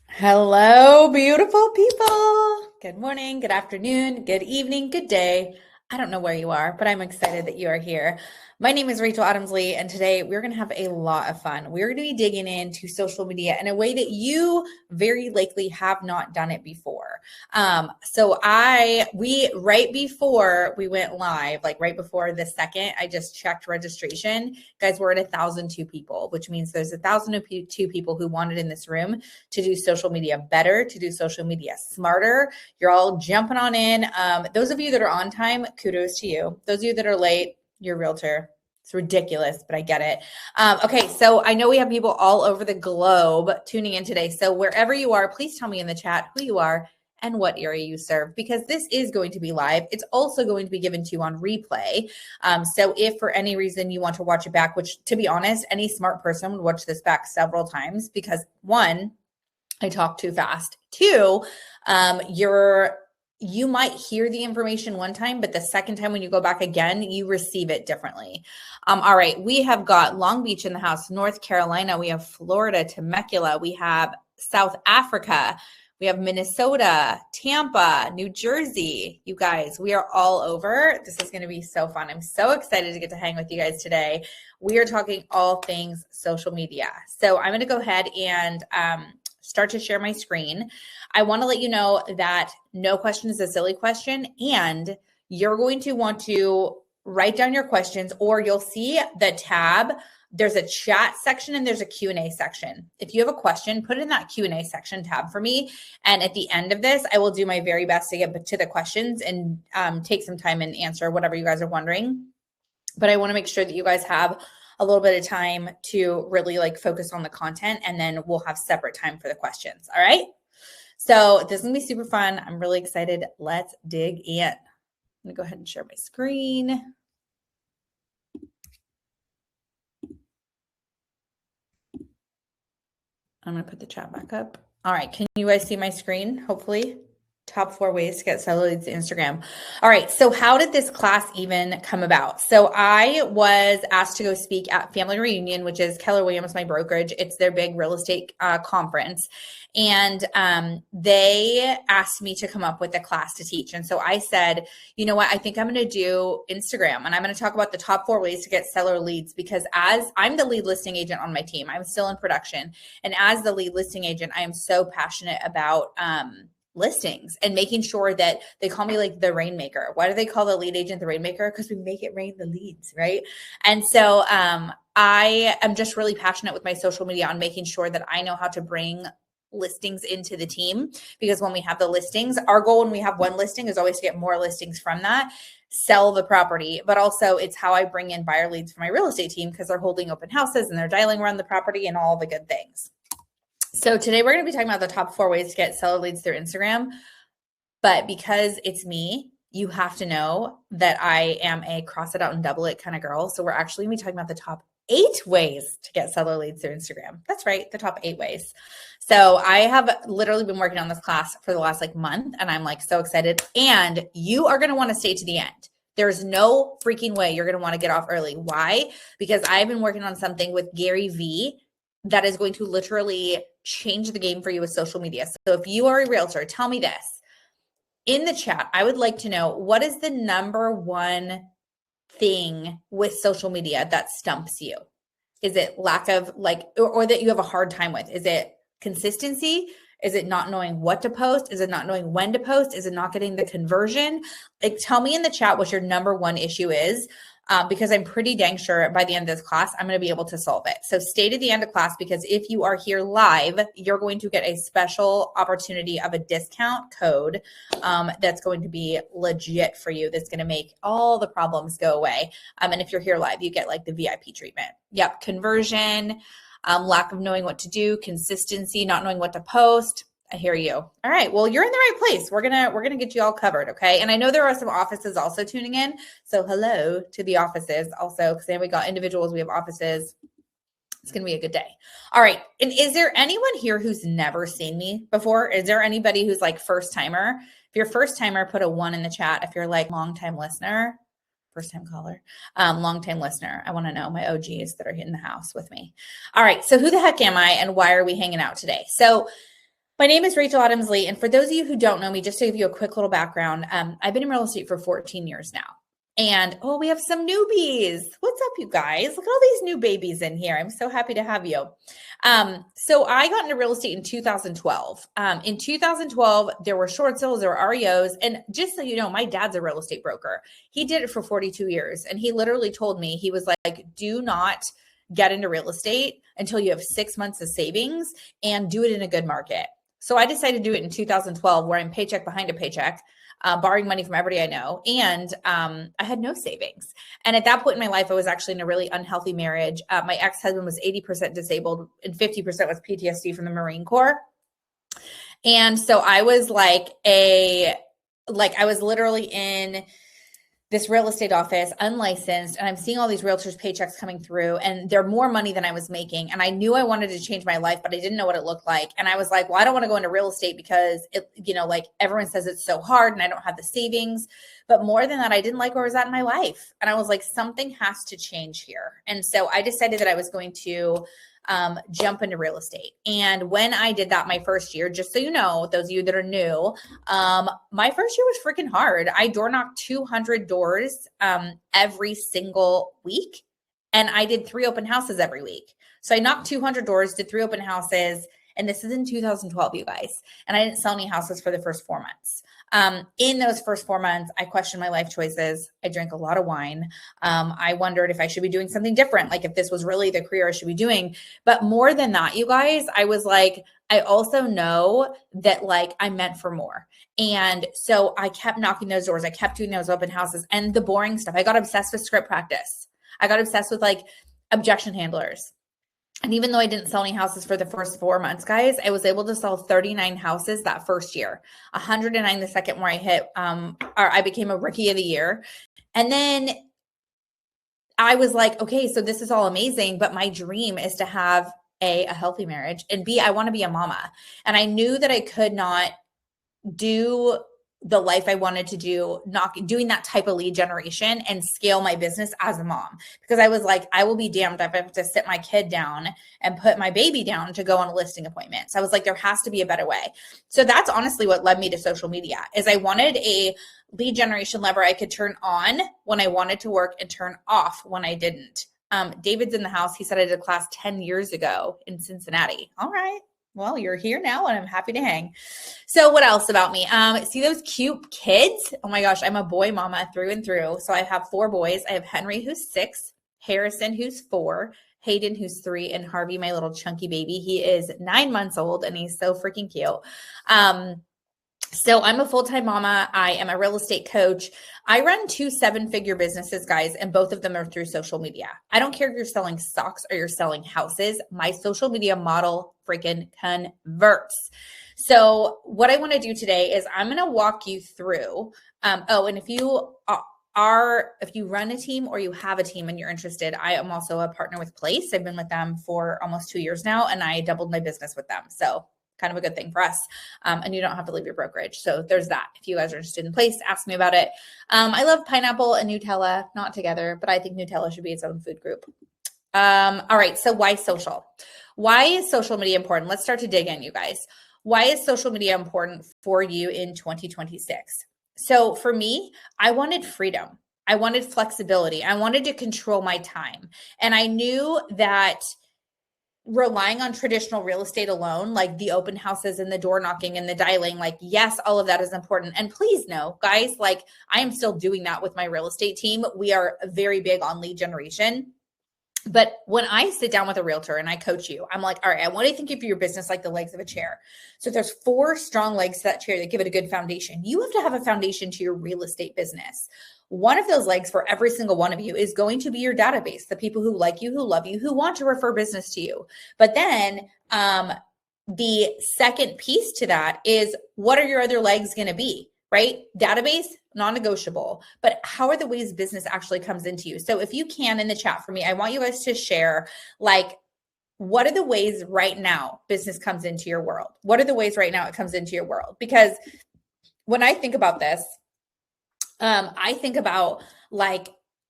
Hello, beautiful people. Good morning, good afternoon, good evening, good day. I don't know where you are, but I'm excited that you are here. My name is Rachel Adamsley, and today we're going to have a lot of fun. We're going to be digging into social media in a way that you very likely have not done it before. Right before we went live, like right before the second, I just checked registration. Guys, we're at 1,002 people, which means there's 1,002 people who wanted in this room to do social media better, to do social media smarter. You're all jumping on in. Those of you that are on time, kudos to you. Those of you that are late, you're a realtor. It's ridiculous, but I get it. Okay, so I know we have people all over the globe tuning in today. So wherever you are, please tell me in the chat who you are and what area you serve, because this is going to be live. It's also going to be given to you on replay. So if for any reason you want to watch it back, which to be honest, any smart person would watch this back several times because one, I talk too fast. Two, you might hear the information one time, but the second time when you go back again, you receive it differently. All right, we have got Long Beach in the house, North Carolina, we have Florida, Temecula, we have South Africa, we have Minnesota, Tampa, New Jersey. You guys, we are all over. This is going to be so fun. I'm so excited to get to hang with you guys today. We are talking all things social media. So I'm going to go ahead and start to share my screen. I want to let you know that no question is a silly question, and you're going to want to write down your questions, or you'll see the tab. There's a chat section and there's a Q&A section. If you have a question, put it in that Q&A section tab for me. And at the end of this, I will do my very best to get to the questions and take some time and answer whatever you guys are wondering. But I want to make sure that you guys have a little bit of time to really like focus on the content, and then we'll have separate time for the questions. All right. So this is gonna be super fun. I'm really excited. Let's dig in. I'm gonna go ahead and share my screen. I'm gonna put the chat back up. All right, can you guys see my screen? Hopefully. Top 4 ways to get seller leads to Instagram. All right, so how did this class even come about? So I was asked to go speak at Family Reunion, which is Keller Williams, my brokerage. It's their big real estate conference. And they asked me to come up with a class to teach. And so I said, you know what, I think I'm going to do Instagram, and I'm going to talk about the top 4 ways to get seller leads, because as I'm the lead listing agent on my team, I'm still in production. And as the lead listing agent, I am so passionate about listings and making sure that they call me like the rainmaker. Why do they call the lead agent the rainmaker? Because we make it rain the leads, right? And so I am just really passionate with my social media on making sure that I know how to bring listings into the team, because when we have the listings, our goal when we have one listing is always to get more listings from that, sell the property, but also it's how I bring in buyer leads for my real estate team, because they're holding open houses and they're dialing around the property and all the good things. So today we're going to be talking about the top 4 ways to get seller leads through Instagram. But because it's me, you have to know that I am a cross it out and double it kind of girl. So we're actually going to be talking about the top 8 ways to get seller leads through Instagram. That's right, the top 8 ways. So I have literally been working on this class for the last month, and I'm so excited. And you are going to want to stay to the end. There's no freaking way you're going to want to get off early. Why? Because I've been working on something with Gary Vee that is going to literally change the game for you with social media. So if you are a realtor, tell me this in the chat. I would like to know, what is the number one thing with social media that stumps you? Is it lack of or that you have a hard time with? Is it consistency? Is it not knowing what to post? Is it not knowing when to post? Is it not getting the conversion? Tell me in the chat what your number one issue is. Because I'm pretty dang sure by the end of this class, I'm going to be able to solve it. So stay to the end of class, because if you are here live, you're going to get a special opportunity of a discount code that's going to be legit for you. That's going to make all the problems go away. And if you're here live, you get the VIP treatment. Yep. Conversion, lack of knowing what to do, consistency, not knowing what to post. I hear you. All right. Well, you're in the right place. We're gonna get you all covered, okay? And I know there are some offices also tuning in. So hello to the offices also, because then we got individuals, we have offices. It's gonna be a good day. All right. And is there anyone here who's never seen me before? Is there anybody who's first timer? If you're first timer, put a 1 in the chat. If you're long time listener, first time caller, long time listener, I want to know my OGs that are in the house with me. All right. So who the heck am I, and why are we hanging out today? So My name is Rachel Adams-Lee, and for those of you who don't know me, just to give you a quick little background, I've been in real estate for 14 years now. And we have some newbies. What's up, you guys? Look at all these new babies in here. I'm so happy to have you. So I got into real estate in 2012. In 2012, there were short sales, there were REOs. And just so you know, my dad's a real estate broker. He did it for 42 years. And he literally told me, he was like, do not get into real estate until you have 6 months of savings and do it in a good market. So I decided to do it in 2012, where I'm paycheck behind a paycheck, borrowing money from everybody I know. And I had no savings. And at that point in my life, I was actually in a really unhealthy marriage. My ex-husband was 80% disabled and 50% was PTSD from the Marine Corps. And so I was I was literally in this real estate office, unlicensed, and I'm seeing all these realtors' paychecks coming through, and they're more money than I was making. And I knew I wanted to change my life, but I didn't know what it looked like. And I was like, well, I don't want to go into real estate because it, everyone says it's so hard and I don't have the savings. But more than that, I didn't like where I was at in my life. And I was like, something has to change here. And so I decided that I was going to jump into real estate. And when I did that my first year, just so you know, those of you that are new, my first year was freaking hard. I door knocked 200 doors every single week. And I did 3 open houses every week. So I knocked 200 doors, did 3 open houses. And this is in 2012, you guys. And I didn't sell any houses for the first 4 months. In those first 4 months, I questioned my life choices. I drank a lot of wine. I wondered if I should be doing something different, like if this was really the career I should be doing. But more than that, you guys, I was like, I also know that I'm meant for more. And so I kept knocking those doors. I kept doing those open houses and the boring stuff. I got obsessed with script practice. I got obsessed with objection handlers. And even though I didn't sell any houses for the first 4 months, guys, I was able to sell 39 houses that first year, 109 the second, where I hit, or I became a rookie of the year. And then I was like, okay, so this is all amazing, but my dream is to have a healthy marriage, and B, I want to be a mama. And I knew that I could not do the life I wanted to do, not doing that type of lead generation and scale my business as a mom, because I was like, I will be damned if I have to sit my kid down and put my baby down to go on a listing appointment. So I was like, there has to be a better way. So that's honestly what led me to social media, is I wanted a lead generation lever I could turn on when I wanted to work and turn off when I didn't. David's in the house. He said I did a class 10 years ago in Cincinnati. All right. Well, you're here now and I'm happy to hang. So what else about me? See those cute kids? Oh my gosh, I'm a boy mama through and through. So I have 4 boys. I have Henry, who's 6, Harrison, who's 4, Hayden, who's 3, and Harvey, my little chunky baby. He is 9 months old and he's so freaking cute. So I'm a full-time mama. I am a real estate coach. I run 2 7-figure businesses, guys, and both of them are through social media. I don't care if you're selling stocks or you're selling houses. My social media model freaking converts. So what I want to do today is I'm going to walk you through. And if you run a team or you have a team and you're interested, I am also a partner with Place. I've been with them for almost 2 years now, and I doubled my business with them. So kind of a good thing for us. And you don't have to leave your brokerage. So there's that. If you guys are interested in Place, ask me about it. I love pineapple and Nutella, not together, but I think Nutella should be its own food group. All right. So why social? Why is social media important? Let's start to dig in, you guys. Why is social media important for you in 2026? So for me, I wanted freedom. I wanted flexibility. I wanted to control my time. And I knew that relying on traditional real estate alone, like the open houses and the door knocking and the dialing, yes, all of that is important. And please know, guys, I am still doing that with my real estate team. We are very big on lead generation. But when I sit down with a realtor and I coach you, I'm like, all right, I want to think of your business like the legs of a chair. So there's 4 strong legs to that chair that give it a good foundation. You have to have a foundation to your real estate business. One of those legs for every single one of you is going to be your database, the people who like you, who love you, who want to refer business to you. But then the second piece to that is, what are your other legs going to be, right? Database, non-negotiable, but how are the ways business actually comes into you? So if you can, in the chat for me, I want you guys to share, what are the ways right now business comes into your world? What are the ways right now it comes into your world? Because when I think about this, I think about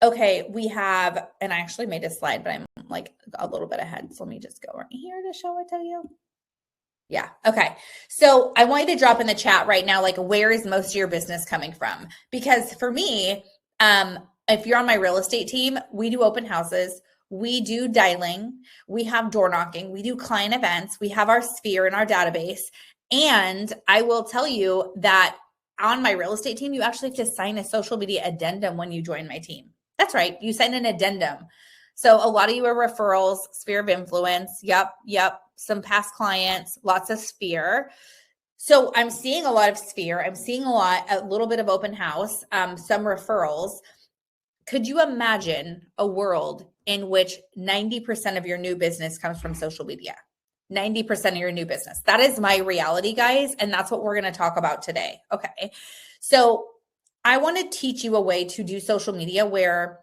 okay, we have, and I actually made a slide, but I'm a little bit ahead. So let me just go right here to show it to you. Yeah. Okay. So I want you to drop in the chat right now, like, where is most of your business coming from? Because for me, if you're on my real estate team, we do open houses, we do dialing, we have door knocking, we do client events, we have our sphere in our database. And I will tell you that on my real estate team, you actually have to sign a social media addendum when you join my team. That's right. You sign an addendum. So a lot of you are referrals, sphere of influence. Yep. Some past clients, lots of sphere. So I'm seeing a lot of sphere. I'm seeing a little bit of open house, some referrals. Could you imagine a world in which 90% of your new business comes from social media? 90% of your new business. That is my reality, guys. And that's what we're going to talk about today. Okay. So I want to teach you a way to do social media where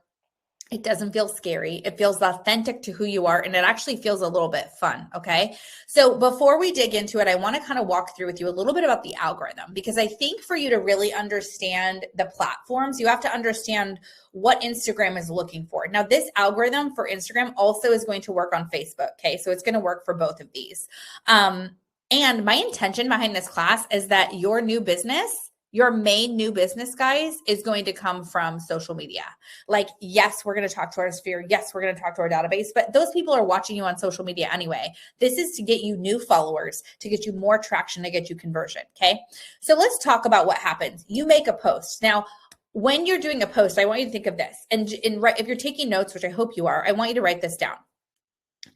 it doesn't feel scary. It feels authentic to who you are, and it actually feels a little bit fun. Okay. So before we dig into it, I want to kind of walk through with you a little bit about the algorithm, because I think for you to really understand the platforms, you have to understand what Instagram is looking for. Now, this algorithm for Instagram also is going to work on Facebook. Okay. So it's going to work for both of these. And my intention behind this class is that your new business, your main new business, guys, is going to come from social media. Like, yes, we're going to talk to our sphere. Yes, we're going to talk to our database, but those people are watching you on social media anyway. This is to get you new followers, to get you more traction, to get you conversion. Okay. So let's talk about what happens. You make a post. Now, when you're doing a post, I want you to think of this. And if you're taking notes, which I hope you are, I want you to write this down.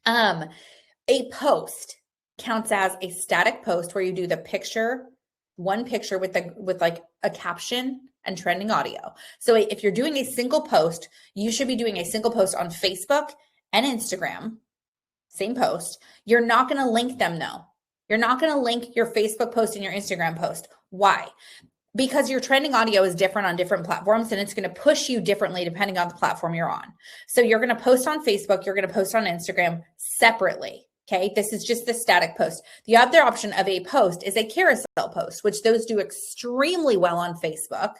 A post counts as a static post where you do the picture, one picture with like a caption and trending audio. So if you're doing a single post, you should be doing a single post on Facebook and Instagram, same post. You're not going to link them though. You're not going to link your Facebook post and your Instagram post. Why? Because your trending audio is different on different platforms, and it's going to push you differently depending on the platform you're on. So you're going to post on Facebook, you're going to post on Instagram separately. Okay, this is just the static post. The other option of a post is a carousel post, which those do extremely well on Facebook,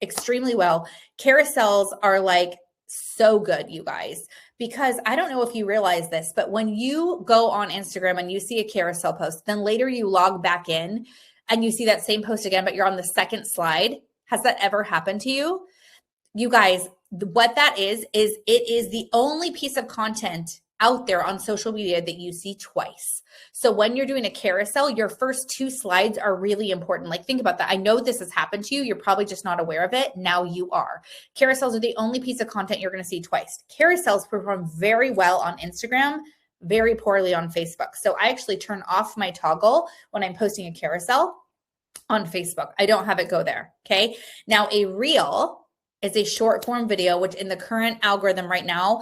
extremely well. Carousels are like so good, you guys, because I don't know if you realize this, but when you go on Instagram and you see a carousel post, then later you log back in and you see that same post again, but you're on the second slide. Has that ever happened to you? You guys, what that is it is the only piece of content out there on social media that you see twice. So when you're doing a carousel, your first two slides are really important. Like, think about that. I know this has happened to you. You're probably just not aware of it. Now you are. Carousels are the only piece of content you're going to see twice. Carousels perform very well on Instagram, very poorly on Facebook. So I actually turn off my toggle when I'm posting a carousel on Facebook. I don't have it go there. Okay. Now a reel is a short form video, which in the current algorithm right now,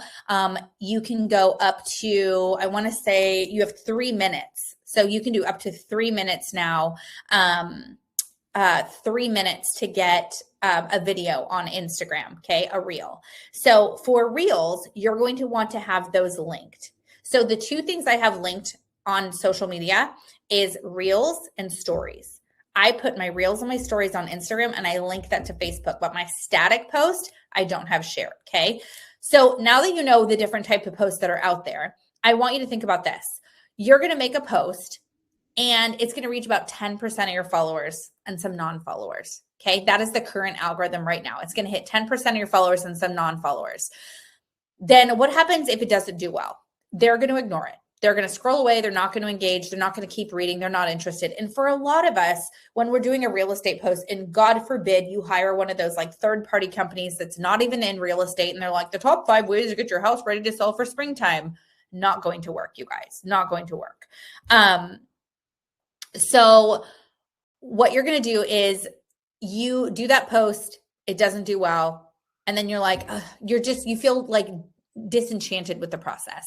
you can go up to, I want to say you have 3 minutes. So you can do up to 3 minutes now, 3 minutes to get a video on Instagram, okay, a reel. So for reels, you're going to want to have those linked. So the two things I have linked on social media is reels and stories. I put my reels and my stories on Instagram and I link that to Facebook, but my static post, I don't have shared. Okay. So now that you know the different type of posts that are out there, I want you to think about this. You're going to make a post and it's going to reach about 10% of your followers and some non-followers. Okay. That is the current algorithm right now. It's going to hit 10% of your followers and some non-followers. Then what happens if it doesn't do well? They're going to ignore it. They're going to scroll away. They're not going to engage. They're not going to keep reading. They're not interested. And for a lot of us, when we're doing a real estate post, and God forbid you hire one of those like third-party companies that's not even in real estate, and they're like, the top 5 ways to get your house ready to sell for springtime. Not going to work, you guys. Not going to work. So what you're going to do is you do that post. It doesn't do well. And then you're like, you feel like disenchanted with the process.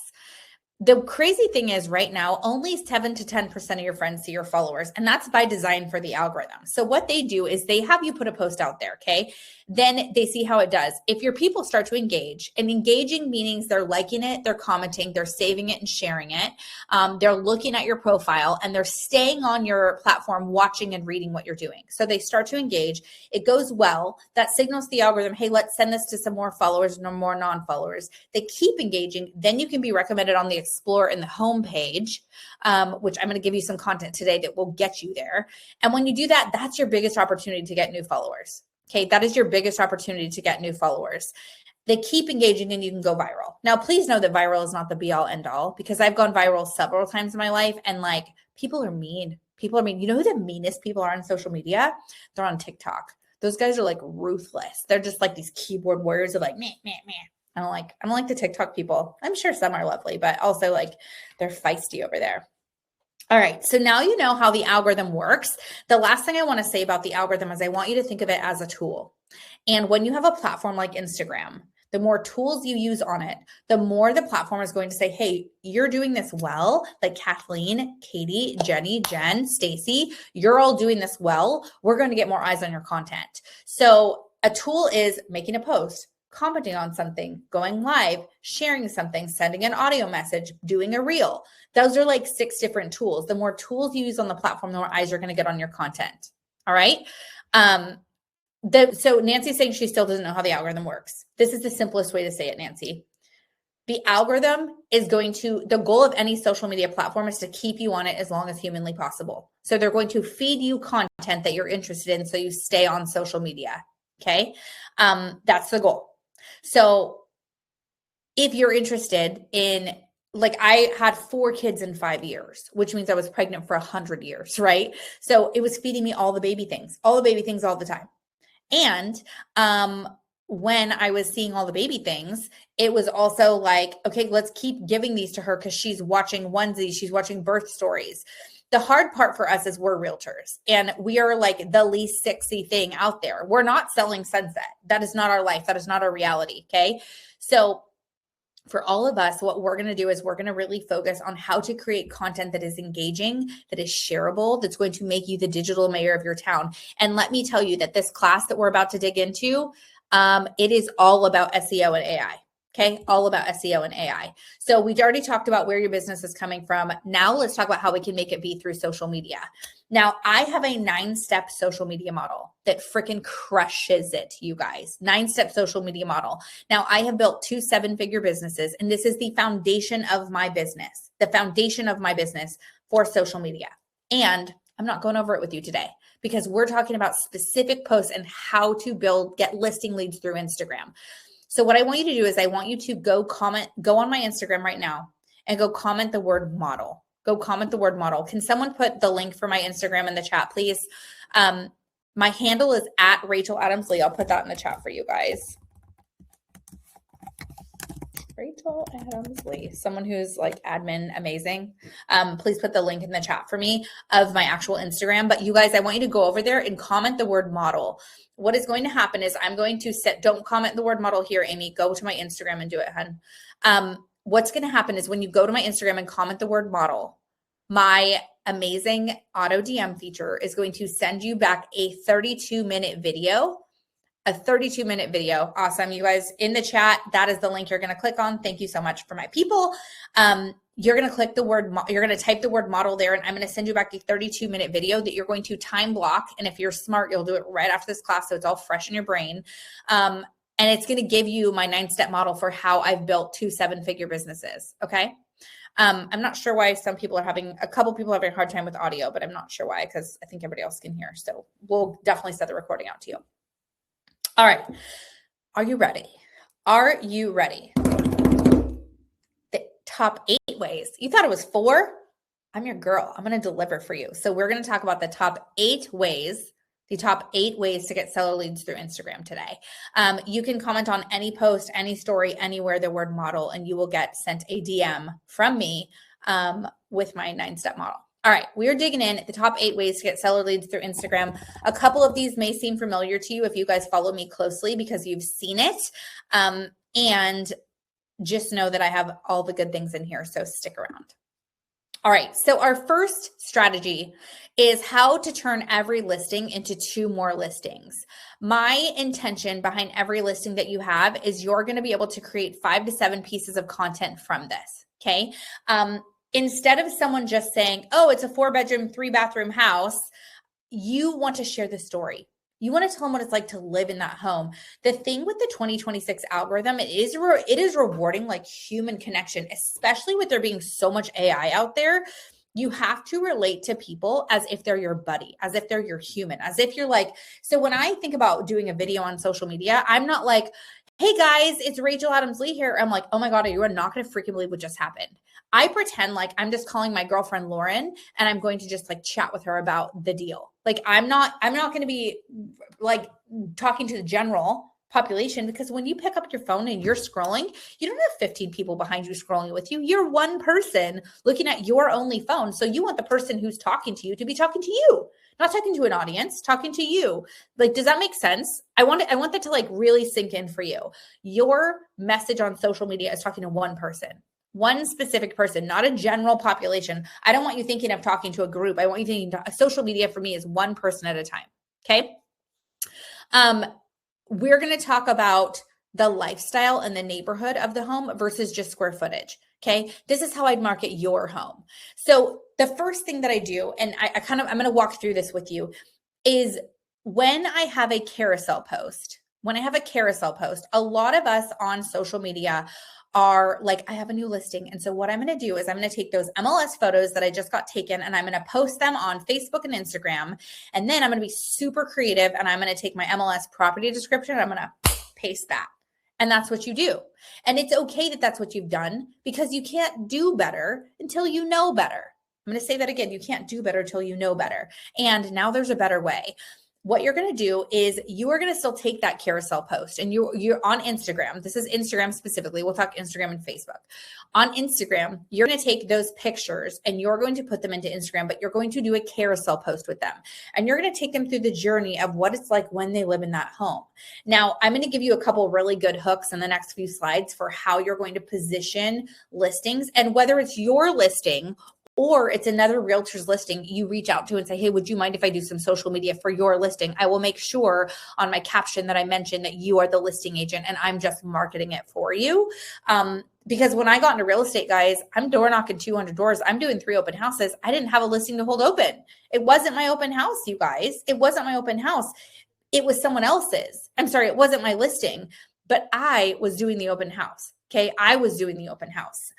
The crazy thing is right now, only 7 to 10% of your friends see your followers. And that's by design for the algorithm. So what they do is they have you put a post out there. Okay. Then they see how it does. If your people start to engage, and engaging means they're liking it, they're commenting, they're saving it and sharing it. They're looking at your profile and they're staying on your platform, watching and reading what you're doing. So they start to engage. It goes well. That signals the algorithm, hey, let's send this to some more followers, no more non-followers. They keep engaging. Then you can be recommended on the explore in the homepage, which I'm going to give you some content today that will get you there. And when you do that, that's your biggest opportunity to get new followers. Okay, that is your biggest opportunity to get new followers. They keep engaging and you can go viral. Now, please know that viral is not the be all end all, because I've gone viral several times in my life and like people are mean. People are mean. You know who the meanest people are on social media? They're on TikTok. Those guys are like ruthless. They're just like these keyboard warriors of like, meh, meh, meh. I don't like the TikTok people. I'm sure some are lovely, but also like they're feisty over there. All right. So now you know how the algorithm works. The last thing I want to say about the algorithm is I want you to think of it as a tool. And when you have a platform like Instagram, the more tools you use on it, the more the platform is going to say, hey, you're doing this well. Like Kathleen, Katie, Jenny, Jen, Stacy, you're all doing this well. We're going to get more eyes on your content. So a tool is making a post, commenting on something, going live, sharing something, sending an audio message, doing a reel. Those are like 6 different tools. The more tools you use on the platform, the more eyes you're going to get on your content. All right. So Nancy's saying she still doesn't know how the algorithm works. This is the simplest way to say it, Nancy. The algorithm is the goal of any social media platform is to keep you on it as long as humanly possible. So they're going to feed you content that you're interested in so you stay on social media. Okay. That's the goal. So if you're interested in, like, I had 4 kids in 5 years, which means I was pregnant for 100 years, right? So it was feeding me all the baby things all the time. And when I was seeing all the baby things, it was also like, okay, let's keep giving these to her because she's watching onesies, she's watching birth stories. The hard part for us is we're realtors and we are like the least sexy thing out there. We're not selling sunset. That is not our life. That is not our reality. Okay. So for all of us, what we're going to do is we're going to really focus on how to create content that is engaging, that is shareable, that's going to make you the digital mayor of your town. And let me tell you that this class that we're about to dig into, it is all about SEO and AI. Okay, all about SEO and AI. So we already talked about where your business is coming from. Now let's talk about how we can make it be through social media. Now I have a 9-step social media model that freaking crushes it, you guys. 9-step social media model. Now I have built 2 7-figure businesses, and this is the foundation of my business, for social media. And I'm not going over it with you today because we're talking about specific posts and how to get listing leads through Instagram. So what I want you to do is I want you to go on my Instagram right now and go comment the word model. Go comment the word model. Can someone put the link for my Instagram in the chat, please? My handle is @RachelAdamsLee. I'll put that in the chat for you guys. Rachel Adamsley, someone who's like admin amazing. Please put the link in the chat for me of my actual Instagram. But you guys, I want you to go over there and comment the word model. What is going to happen is I'm going to don't comment the word model here, Amy. Go to my Instagram and do it, hun. What's going to happen is when you go to my Instagram and comment the word model, my amazing auto DM feature is going to send you back a 32-minute video. A 32-minute video. Awesome. You guys in the chat, that is the link you're going to click on. Thank you so much for my people. You're going to click the word, you're going to type the word model there, and I'm going to send you back a 32-minute video that you're going to time block. And if you're smart, you'll do it right after this class. So it's all fresh in your brain. And it's going to give you my 9-step model for how I've built 2 7-figure businesses. Okay. I'm not sure why a couple people are having a hard time with audio, but I'm not sure why, because I think everybody else can hear. So we'll definitely set the recording out to you. All right. Are you ready? Are you ready? The top 8 ways. You thought it was 4? I'm your girl. I'm going to deliver for you. So we're going to talk about the top 8 ways to get seller leads through Instagram today. You can comment on any post, any story, anywhere, the word model, and you will get sent a DM from me with my 9-step model. All right, we're digging in at the top 8 ways to get seller leads through Instagram. A couple of these may seem familiar to you if you guys follow me closely because you've seen it. And just know that I have all the good things in here, so stick around. All right, so our first strategy is how to turn every listing into 2 more listings. My intention behind every listing that you have is you're going to be able to create 5 to 7 pieces of content from this, okay? Instead of someone just saying, oh, it's a 4-bedroom, 3-bathroom house, you want to share the story. You want to tell them what it's like to live in that home. The thing with the 2026 algorithm, it is rewarding like human connection, especially with there being so much AI out there. You have to relate to people as if they're your buddy, as if they're your human, as if you're like, so when I think about doing a video on social media, I'm not like, hey guys, it's Rachel Adams Lee here. I'm like, oh my God, you are not going to freaking believe what just happened. I pretend like I'm just calling my girlfriend Lauren and I'm going to just like chat with her about the deal. Like I'm not going to be like talking to the general population, because when you pick up your phone and you're scrolling, you don't have 15 people behind you scrolling with you. You're one person looking at your only phone. So you want the person who's talking to you to be talking to you, not talking to an audience, talking to you. Like, does that make sense? I want that to like really sink in for you. Your message on social media is talking to one person, one specific person, not a general population. I don't want you thinking of talking to a group. I want you thinking social media for me is one person at a time. Okay. We're going to talk about the lifestyle and the neighborhood of the home versus just square footage. Okay. This is how I'd market your home. So the first thing that I do, and I'm going to walk through this with you, is when I have a carousel post, a lot of us on social media are like, I have a new listing. And so what I'm going to do is I'm going to take those MLS photos that I just got taken and I'm going to post them on Facebook and Instagram. And then I'm going to be super creative and I'm going to take my MLS property description and I'm going to paste that. And that's what you do. And it's okay that that's what you've done, because you can't do better until you know better. I'm going to say that again. You can't do better till you know better. And now there's a better way. What you're going to do is you are going to still take that carousel post and you're on Instagram. This is Instagram specifically. We'll talk Instagram and Facebook. On Instagram, you're going to take those pictures and you're going to put them into Instagram, but you're going to do a carousel post with them. And you're going to take them through the journey of what it's like when they live in that home. Now, I'm going to give you a couple really good hooks in the next few slides for how you're going to position listings, and whether it's your listing or it's another realtor's listing, you reach out to and say, hey, would you mind if I do some social media for your listing? I will make sure on my caption that I mention that you are the listing agent and I'm just marketing it for you. Because when I got into real estate, guys, I'm door knocking 200 doors. I'm doing 3 open houses. I didn't have a listing to hold open. It wasn't my open house, you guys. It wasn't my open house. It was someone else's. I'm sorry, it wasn't my listing, but I was doing the open house. Okay, I was doing the open house.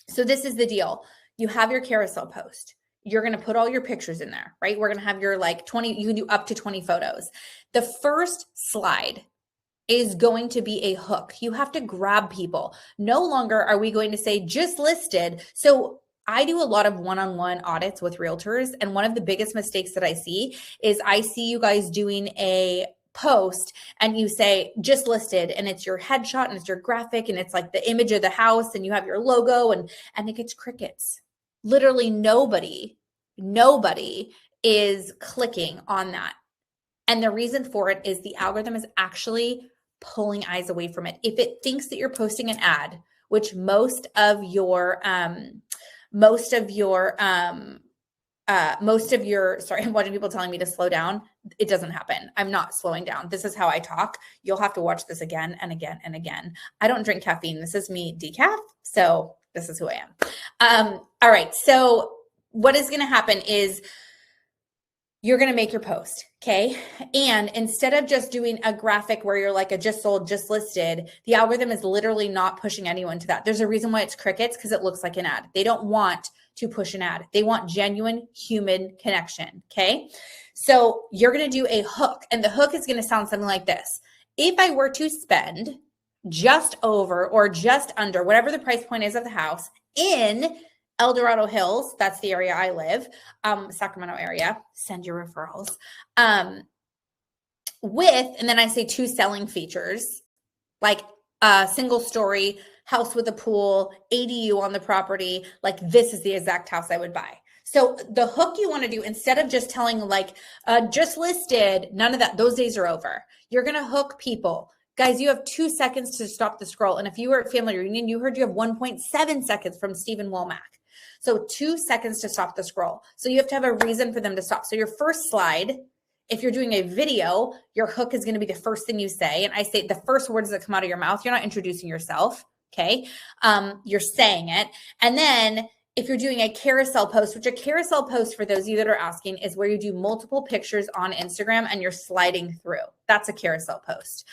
So this is the deal. You have your carousel post. You're going to put all your pictures in there, right? We're going to have your like 20, you can do up to 20 photos. The first slide is going to be a hook. You have to grab people. No longer are we going to say just listed. So I do a lot of one-on-one audits with realtors. And one of the biggest mistakes that I see is I see you guys doing a post and you say just listed and it's your headshot and it's your graphic and it's like the image of the house and you have your logo and it gets crickets. Literally nobody is clicking on that. And the reason for it is the algorithm is actually pulling eyes away from it. If it thinks that you're posting an ad, which most of your sorry, I'm watching people telling me to slow down. It doesn't happen. I'm not slowing down. This is how I talk. You'll have to watch this again and again and again. I don't drink caffeine. This is me decaf. So this is who I am. All right. So what is going to happen is you're going to make your post. Okay. And instead of just doing a graphic where you're like a just sold, just listed, the algorithm is literally not pushing anyone to that. There's a reason why it's crickets, because it looks like an ad. They don't want to push an ad. They want genuine human connection. Okay. So you're going to do a hook, and the hook is going to sound something like this. If I were to spend just over or just under whatever the price point is of the house in El Dorado Hills, that's the area I live, Sacramento area, send your referrals, and then I say 2 selling features, like a single story house with a pool, ADU on the property, like this is the exact house I would buy. So the hook you want to do, instead of just telling like just listed, none of that, those days are over. You're going to hook people. Guys, you have 2 seconds to stop the scroll. And if you were at family reunion, you heard you have 1.7 seconds from Stephen Womack. So 2 seconds to stop the scroll. So you have to have a reason for them to stop. So your first slide, if you're doing a video, your hook is going to be the first thing you say. And I say the first words that come out of your mouth, you're not introducing yourself. Okay. You're saying it. And then if you're doing a carousel post, which a carousel post, for those of you that are asking, is where you do multiple pictures on Instagram and you're sliding through. That's a carousel post.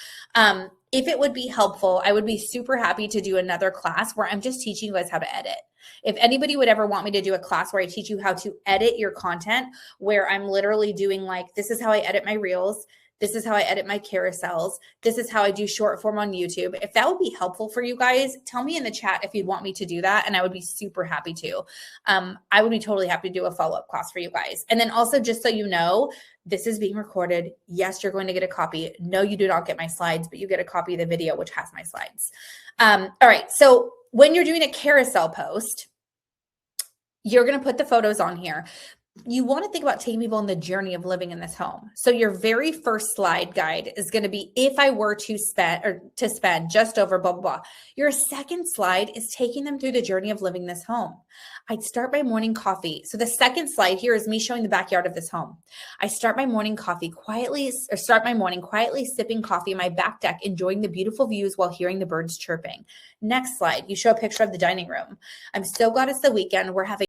If it would be helpful, I would be super happy to do another class where I'm just teaching you guys how to edit. If anybody would ever want me to do a class where I teach you how to edit your content, where I'm literally doing like, this is how I edit my reels, this is how I edit my carousels, this is how I do short form on YouTube. If that would be helpful for you guys, tell me in the chat if you'd want me to do that, and I would be super happy to. I would be totally happy to do a follow-up class for you guys. And then also, just so you know, this is being recorded. Yes, you're going to get a copy. No, you do not get my slides, but you get a copy of the video, which has my slides. All right, so when you're doing a carousel post, you're going to put the photos on here. You want to think about taking people on the journey of living in this home. So your very first slide guide is going to be, if I were to spend just over blah, blah, blah. Your second slide is taking them through the journey of living this home. I'd start my morning coffee. So the second slide here is me showing the backyard of this home. I start my morning quietly sipping coffee in my back deck, enjoying the beautiful views while hearing the birds chirping. Next slide, you show a picture of the dining room. I'm so glad it's the weekend. We're having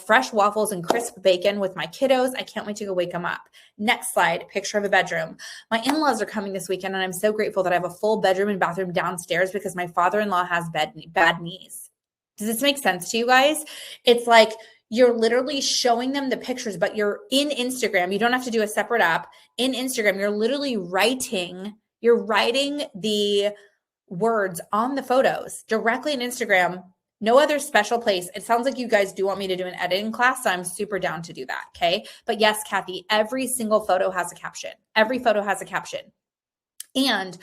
fresh waffles and crisp bacon with my kiddos. I can't wait to go wake them up. Next slide, picture of a bedroom. My in-laws are coming this weekend, and I'm so grateful that I have a full bedroom and bathroom downstairs because my father-in-law has bad knees. Does this make sense to you guys? It's like you're literally showing them the pictures, but you're in Instagram. You don't have to do a separate app. In Instagram, you're literally writing the words on the photos directly in Instagram. No other special place. It sounds like you guys do want me to do an editing class, so I'm super down to do that, okay? But yes, Kathy, every single photo has a caption. Every photo has a caption. And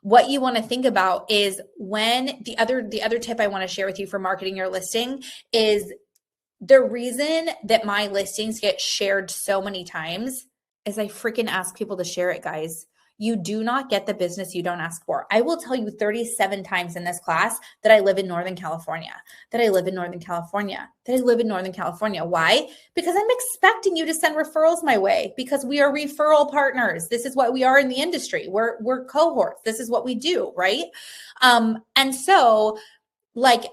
what you want to think about is when the other tip I want to share with you for marketing your listing is the reason that my listings get shared so many times is I freaking ask people to share it, guys. You do not get the business you don't ask for. I will tell you 37 times in this class that I live in Northern California, that I live in Northern California, that I live in Northern California. Why? Because I'm expecting you to send referrals my way because we are referral partners. This is what we are in the industry. We're cohorts. This is what we do, right? And so like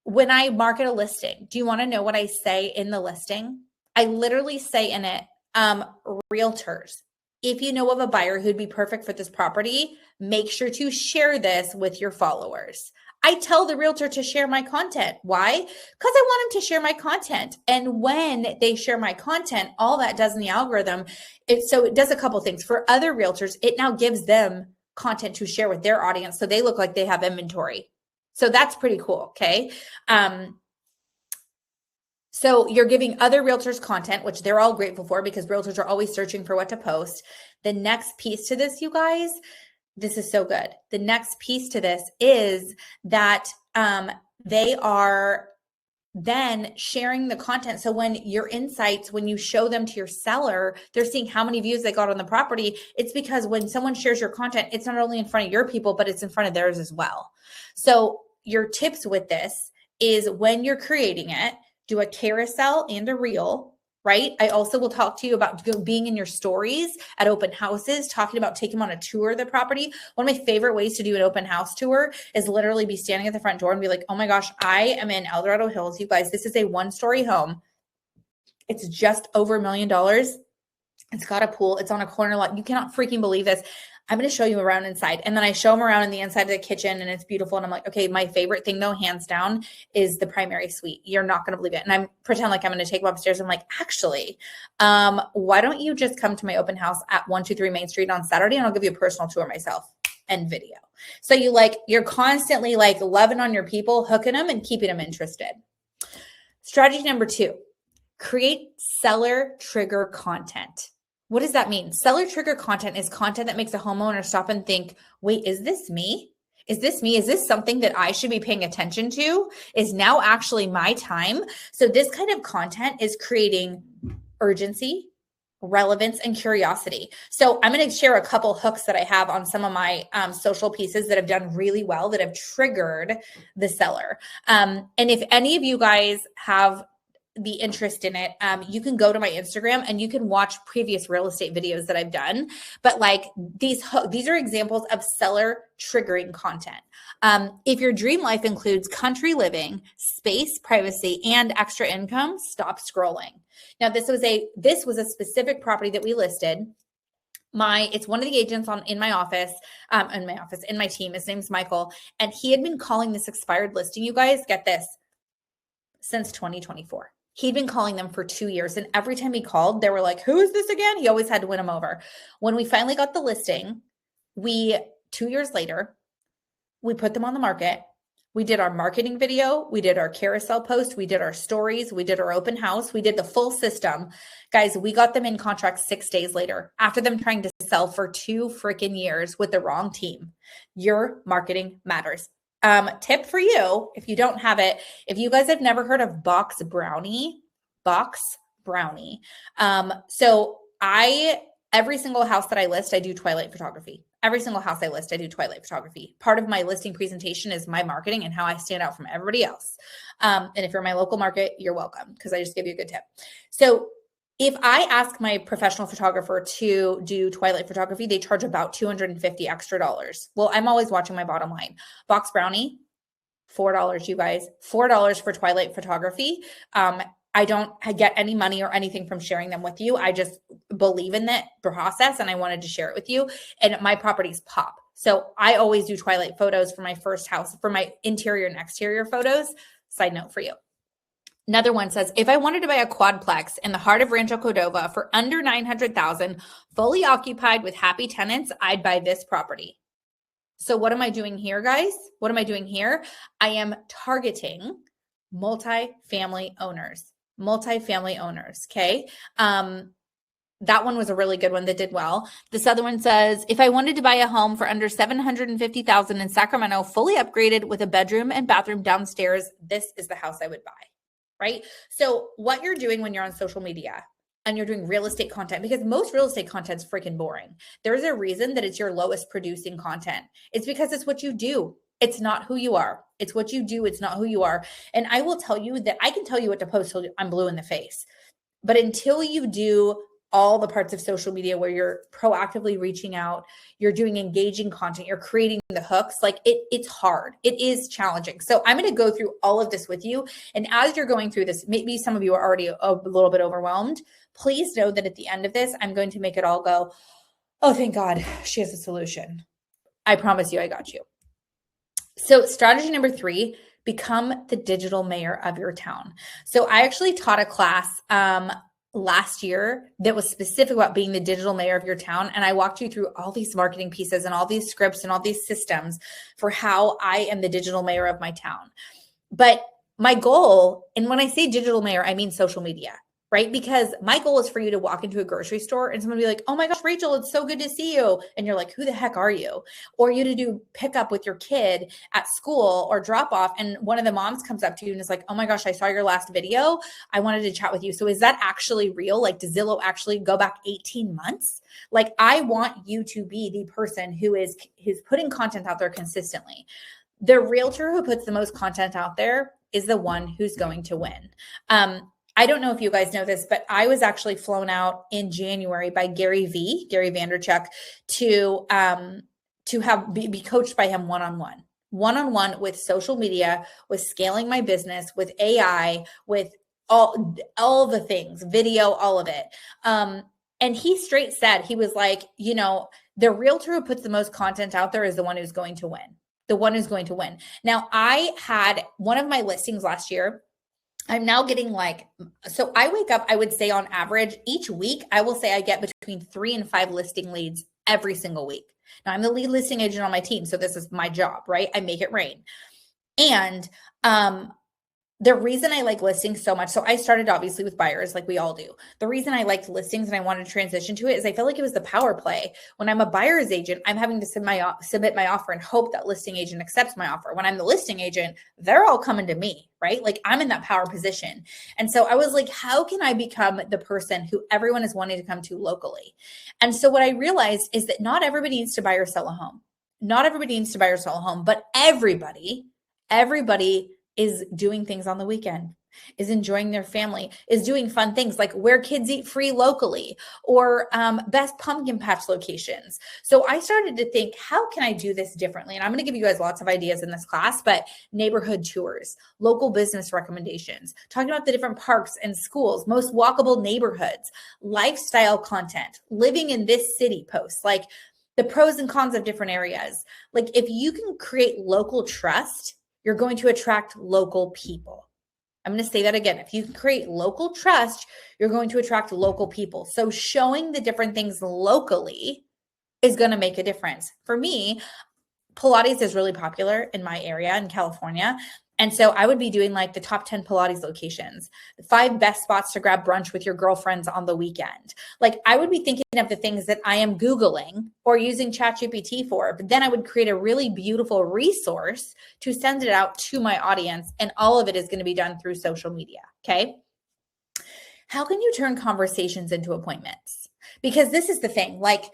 when I market a listing, do you want to know what I say in the listing? I literally say in it, Realtors. If you know of a buyer who'd be perfect for this property, make sure to share this with your followers. I tell the realtor to share my content. Why? Because I want them to share my content. And when they share my content, all that does in the algorithm, it does a couple things. For other realtors, it now gives them content to share with their audience so they look like they have inventory. So that's pretty cool, okay? So you're giving other realtors content, which they're all grateful for because realtors are always searching for what to post. The next piece to this, you guys, this is so good. The next piece to this is that they are then sharing the content. So when your insights, when you show them to your seller, they're seeing how many views they got on the property. It's because when someone shares your content, it's not only in front of your people, but it's in front of theirs as well. So your tips with this is when you're creating it, do a carousel and a reel, right? I also will talk to you about being in your stories at open houses, talking about taking them on a tour of the property. One of my favorite ways to do an open house tour is literally be standing at the front door and be like, oh my gosh, I am in El Dorado Hills. You guys, this is a 1-story home. It's just over $1 million. It's got a pool. It's on a corner lot. You cannot freaking believe this. I'm going to show you around inside. And then I show them around in the inside of the kitchen and it's beautiful. And I'm like, okay, my favorite thing though, hands down, is the primary suite. You're not going to believe it. And I pretend like I'm going to take them upstairs. I'm like, actually, why don't you just come to my open house at 123 Main Street on Saturday and I'll give you a personal tour myself and video. So you're constantly like loving on your people, hooking them and keeping them interested. Strategy number 2, create seller trigger content. What does that mean? Seller trigger content is content that makes a homeowner stop and think, wait, is this me? Is this me? Is this something that I should be paying attention to? Is now actually my time? So this kind of content is creating urgency, relevance, and curiosity. So I'm going to share a couple hooks that I have on some of my social pieces that have done really well, that have triggered the seller. And if any of you guys have the interest in it, you can go to my Instagram and you can watch previous real estate videos that I've done. But like these are examples of seller triggering content. If your dream life includes country living, space, privacy, and extra income, stop scrolling. Now, this was a specific property that we listed. It's one of the agents in my team. His name's Michael, and he had been calling this expired listing, you guys, get this, since 2024. He'd been calling them for 2 years. And every time he called, they were like, who is this again? He always had to win them over. When we finally got the listing, 2 years later, we put them on the market. We did our marketing video. We did our carousel post. We did our stories. We did our open house. We did the full system. Guys, we got them in contract 6 days later after them trying to sell for 2 freaking years with the wrong team. Your marketing matters. Tip for you, if you don't have it, if you guys have never heard of Box Brownie. So every single house that I list, I do twilight photography. Every single house I list, I do twilight photography. Part of my listing presentation is my marketing and how I stand out from everybody else. And if you're in my local market, you're welcome, because I just give you a good tip. So if I ask my professional photographer to do twilight photography, they charge about $250 extra. Well, I'm always watching my bottom line. Box Brownie, $4, you guys, $4 for twilight photography. I don't get any money or anything from sharing them with you. I just believe in that process and I wanted to share it with you. And my properties pop. So I always do twilight photos for my first house, for my interior and exterior photos. Side note for you. Another one says, if I wanted to buy a quadplex in the heart of Rancho Cordova for under $900,000, fully occupied with happy tenants, I'd buy this property. So what am I doing here, guys? What am I doing here? I am targeting multifamily owners. Okay. That one was a really good one that did well. This other one says, if I wanted to buy a home for under $750,000 in Sacramento, fully upgraded with a bedroom and bathroom downstairs, this is the house I would buy. Right? So what you're doing when you're on social media and you're doing real estate content, because most real estate content is freaking boring. There's a reason that it's your lowest producing content. It's because it's what you do. It's not who you are. It's what you do. It's not who you are. And I will tell you that I can tell you what to post till I'm blue in the face. But until you do all the parts of social media where you're proactively reaching out, you're doing engaging content, you're creating the hooks, like it's hard. It is challenging. So I'm going to go through all of this with you. And as you're going through this, maybe some of you are already a little bit overwhelmed. Please know that at the end of this, I'm going to make it all go, oh, thank God, she has a solution. I promise you, I got you. So strategy number 3, become the digital mayor of your town. So I actually taught a class last year that was specific about being the digital mayor of your town. And I walked you through all these marketing pieces and all these scripts and all these systems for how I am the digital mayor of my town. But my goal, and when I say digital mayor, I mean social media, right? Because my goal is for you to walk into a grocery store and someone be like, oh my gosh, Rachel, it's so good to see you. And you're like, who the heck are you? Or you to do pickup with your kid at school or drop off. And one of the moms comes up to you and is like, oh my gosh, I saw your last video. I wanted to chat with you. So is that actually real? Like, does Zillow actually go back 18 months? Like, I want you to be the person who's putting content out there consistently. The realtor who puts the most content out there is the one who's going to win. I don't know if you guys know this, but I was actually flown out in January by Gary Vee, Gary Vanderchuck, to be coached by him one-on-one with social media, with scaling my business, with AI, with all the things, video, all of it. And he straight said, he was like, the realtor who puts the most content out there is the one who's going to win. Now, I had one of my listings last year. I'm now getting so I wake up, I would say on average each week, I will say I get between 3 and 5 listing leads every single week. Now I'm the lead listing agent on my team. So this is my job, right? I make it rain. And, the reason I like listings so much, so I started obviously with buyers like we all do. The reason I liked listings and I wanted to transition to it is I feel like it was the power play. When I'm a buyer's agent, I'm having to submit my offer and hope that listing agent accepts my offer. When I'm the listing agent, they're all coming to me, right? Like I'm in that power position. And so I was like, how can I become the person who everyone is wanting to come to locally? And so what I realized is that not everybody needs to buy or sell a home. But everybody is doing things on the weekend. is enjoying their family, is doing fun things like where kids eat free locally, or best pumpkin patch locations. So I started to think, how can I do this differently? And I'm going to give you guys lots of ideas in this class, but neighborhood tours, local business recommendations, talking about the different parks and schools, most walkable neighborhoods, lifestyle content, living in this city posts, like the pros and cons of different areas. Like if you can create local trust, you're going to attract local people. I'm going to say that again. If you can create local trust, you're going to attract local people. So showing the different things locally is going to make a difference. For me, Pilates is really popular in my area in California. And so I would be doing like the top 10 Pilates locations, the 5 best spots to grab brunch with your girlfriends on the weekend. Like I would be thinking of the things that I am Googling or using ChatGPT for, but then I would create a really beautiful resource to send it out to my audience. And all of it is going to be done through social media. Okay. How can you turn conversations into appointments? Because this is the thing, like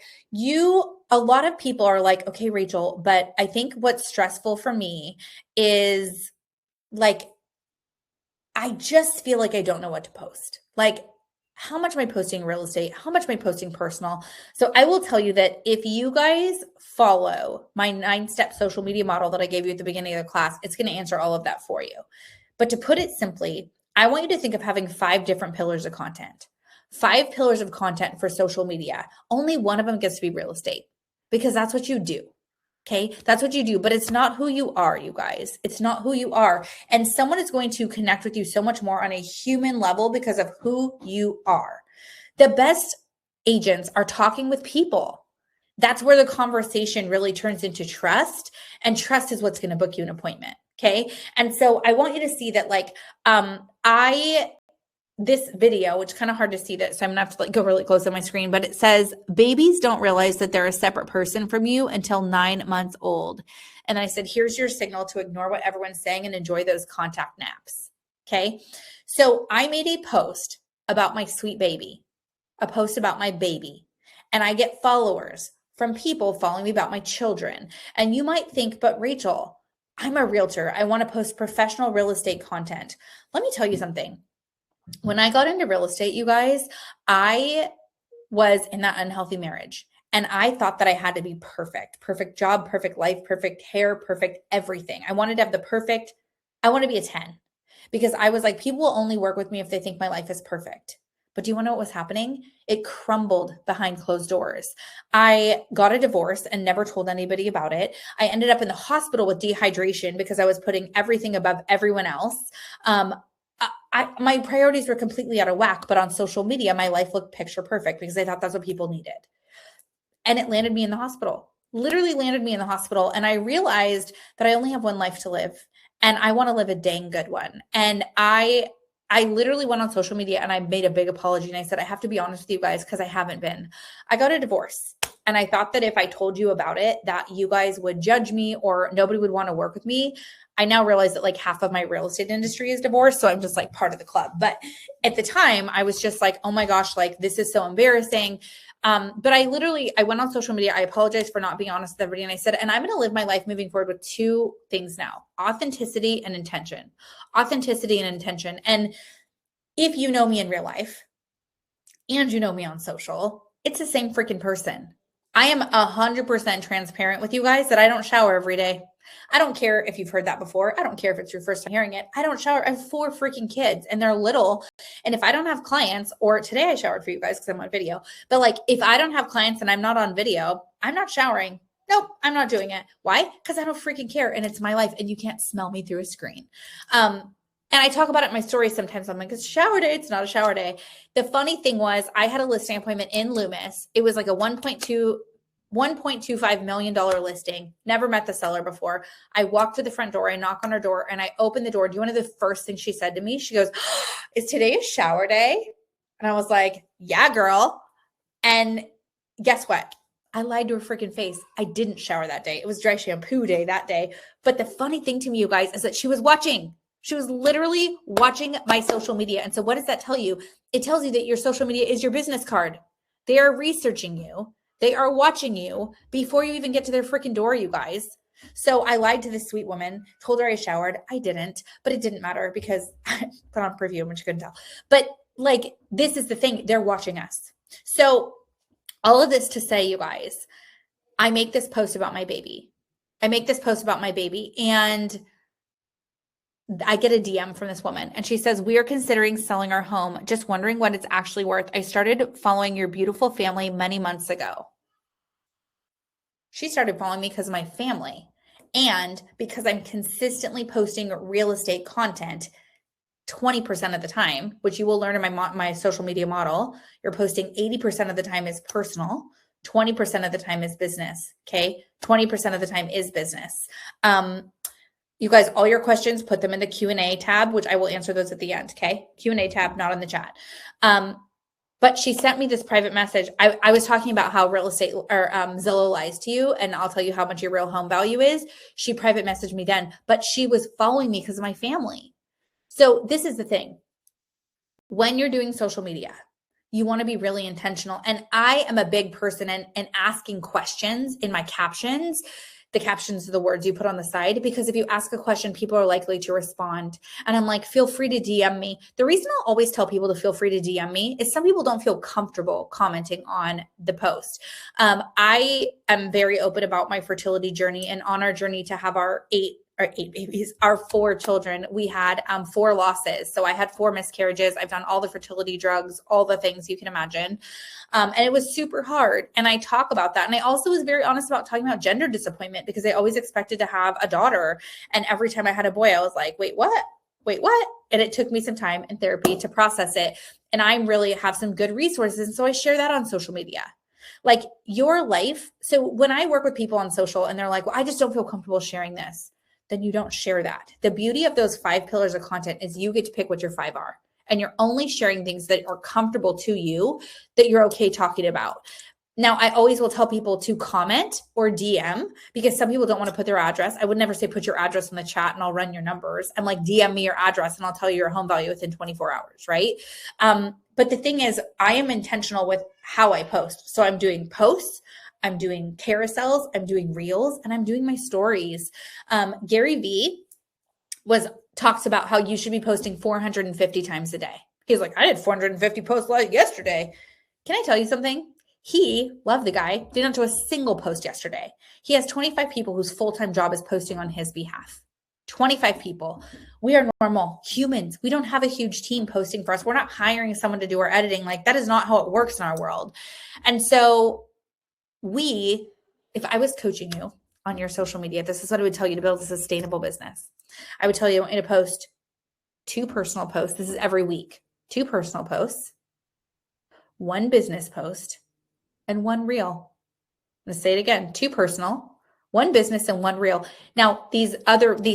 a lot of people are like, okay, Rachel, but I think what's stressful for me is like, I just feel like I don't know what to post. Like, how much am I posting real estate? How much am I posting personal? So I will tell you that if you guys follow my 9-step social media model that I gave you at the beginning of the class, it's going to answer all of that for you. But to put it simply, I want you to think of having 5 different pillars of content. 5 pillars of content for social media. Only one of them gets to be real estate because that's what you do. Okay, that's what you do, but it's not who you are, you guys. It's not who you are. And someone is going to connect with you so much more on a human level because of who you are. The best agents are talking with people. That's where the conversation really turns into trust, and trust is what's going to book you an appointment. Okay. And so I want you to see that like, this video, which is kind of hard to see that, so I'm gonna have to like go really close on my screen, but it says, babies don't realize that they're a separate person from you until 9 months old. And I said, here's your signal to ignore what everyone's saying and enjoy those contact naps. Okay. So I made a post about my sweet baby, a post about my baby, and I get followers from people following me about my children. And you might think, but Rachel, I'm a realtor. I want to post professional real estate content. Let me tell you something. When I got into real estate, you guys, I was in that unhealthy marriage. And I thought that I had to be perfect job, perfect life, perfect hair, perfect everything. I wanted to have I want to be a 10 because I was like, people will only work with me if they think my life is perfect. But do you want to know what was happening? It crumbled behind closed doors. I got a divorce and never told anybody about it. I ended up in the hospital with dehydration because I was putting everything above everyone else. My priorities were completely out of whack, but on social media, my life looked picture perfect because I thought that's what people needed. And it landed me in the hospital, literally landed me in the hospital. And I realized that I only have one life to live and I want to live a dang good one. And I literally went on social media and I made a big apology. And I said, I have to be honest with you guys because I haven't been. I got a divorce. And I thought that if I told you about it, that you guys would judge me or nobody would want to work with me. I now realize that like half of my real estate industry is divorced. So I'm just like part of the club. But at the time I was just like, oh my gosh, like this is so embarrassing. But I went on social media. I apologized for not being honest with everybody. And I said, and I'm going to live my life moving forward with 2 things now: authenticity and intention. Authenticity and intention. And if you know me in real life and you know me on social, it's the same freaking person. I am 100% transparent with you guys that I don't shower every day. I don't care if you've heard that before. I don't care if it's your first time hearing it. I don't shower. I have 4 freaking kids and they're little. And if I don't have clients, or today I showered for you guys because I'm on video, but like if I don't have clients and I'm not on video, I'm not showering. Nope, I'm not doing it. Why? Because I don't freaking care. And it's my life and you can't smell me through a screen. And I talk about it in my stories sometimes. I'm like, it's a shower day. It's not a shower day. The funny thing was I had a listing appointment in Loomis. It was like a $1.25 million listing. Never met the seller before. I walked to the front door. I knock on her door and I open the door. Do you want to know the first thing she said to me? She goes, is today a shower day? And I was like, yeah, girl. And guess what? I lied to her freaking face. I didn't shower that day. It was dry shampoo day that day. But the funny thing to me, you guys, is that she was watching. She was literally watching my social media. And so what does that tell you? It tells you that your social media is your business card. They are researching you. They are watching you before you even get to their freaking door, you guys. So I lied to this sweet woman, told her I showered. I didn't, but it didn't matter because I put on perfume, which you couldn't tell. But like, this is the thing, they're watching us. So all of this to say, you guys, I make this post about my baby. I make this post about my baby, and I get a DM from this woman, and she says, we are considering selling our home. Just wondering what it's actually worth. I started following your beautiful family many months ago. She started following me because of my family and because I'm consistently posting real estate content 20% of the time, which you will learn in my social media model. You're posting 80% of the time is personal, 20% of the time is business. Okay. 20% of the time is business. You guys, all your questions, put them in the Q&A tab, which I will answer those at the end. Okay. Q&A tab, not in the chat. But she sent me this private message. I was talking about how real estate or Zillow lies to you, and I'll tell you how much your real home value is. She private messaged me then, but she was following me because of my family. So this is the thing. When you're doing social media, you want to be really intentional. And I am a big person in asking questions in my captions. The captions are the words you put on the side, because if you ask a question, people are likely to respond. And I'm like, feel free to DM me. The reason I'll always tell people to feel free to DM me is some people don't feel comfortable commenting on the post. I am very open about my fertility journey, and on our journey to have our eight babies, our 4 children, we had 4 losses. So I had 4 miscarriages. I've done all the fertility drugs, all the things you can imagine. And it was super hard. And I talk about that. And I also was very honest about talking about gender disappointment, because I always expected to have a daughter. And every time I had a boy, I was like, wait, what? And it took me some time in therapy to process it. And I really have some good resources. And so I share that on social media. Like your life. So when I work with people on social and they're like, well, I just don't feel comfortable sharing this, then you don't share that. The beauty of those 5 pillars of content is you get to pick what your 5 are. And you're only sharing things that are comfortable to you, that you're okay talking about. Now, I always will tell people to comment or DM, because some people don't want to put their address. I would never say put your address in the chat and I'll run your numbers. I'm like, DM me your address and I'll tell you your home value within 24 hours, right? But the thing is, I am intentional with how I post. So I'm doing posts, I'm doing carousels, I'm doing reels, and I'm doing my stories. Gary Vee talks about how you should be posting 450 times a day. He's like, I did 450 posts yesterday. Can I tell you something? Love the guy, didn't do a single post yesterday. He has 25 people whose full-time job is posting on his behalf. 25 people. We are normal humans. We don't have a huge team posting for us. We're not hiring someone to do our editing. Like, that is not how it works in our world. And so if I was coaching you on your social media, this is what I would tell you to build a sustainable business. I would tell you, I want you to post 2 personal posts. This is every week. 2 personal posts, 1 business post, and 1 reel. Let's say it again. 2 personal, 1 business, and 1 reel. Now, these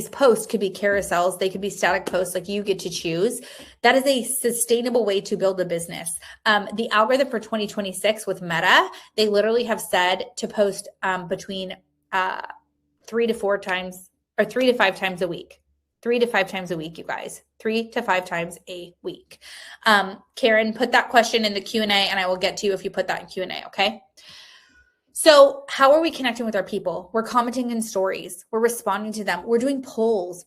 posts could be carousels. They could be static posts, like you get to choose. That is a sustainable way to build a business. The algorithm for 2026 with Meta, they literally have said to post between 3 to 4 times, or 3 to 5 times a week. 3 to 5 times a week, you guys. 3 to 5 times a week. Karen, put that question in the Q&A and I will get to you if you put that in Q&A, okay? So how are we connecting with our people? We're commenting in stories. We're responding to them. We're doing polls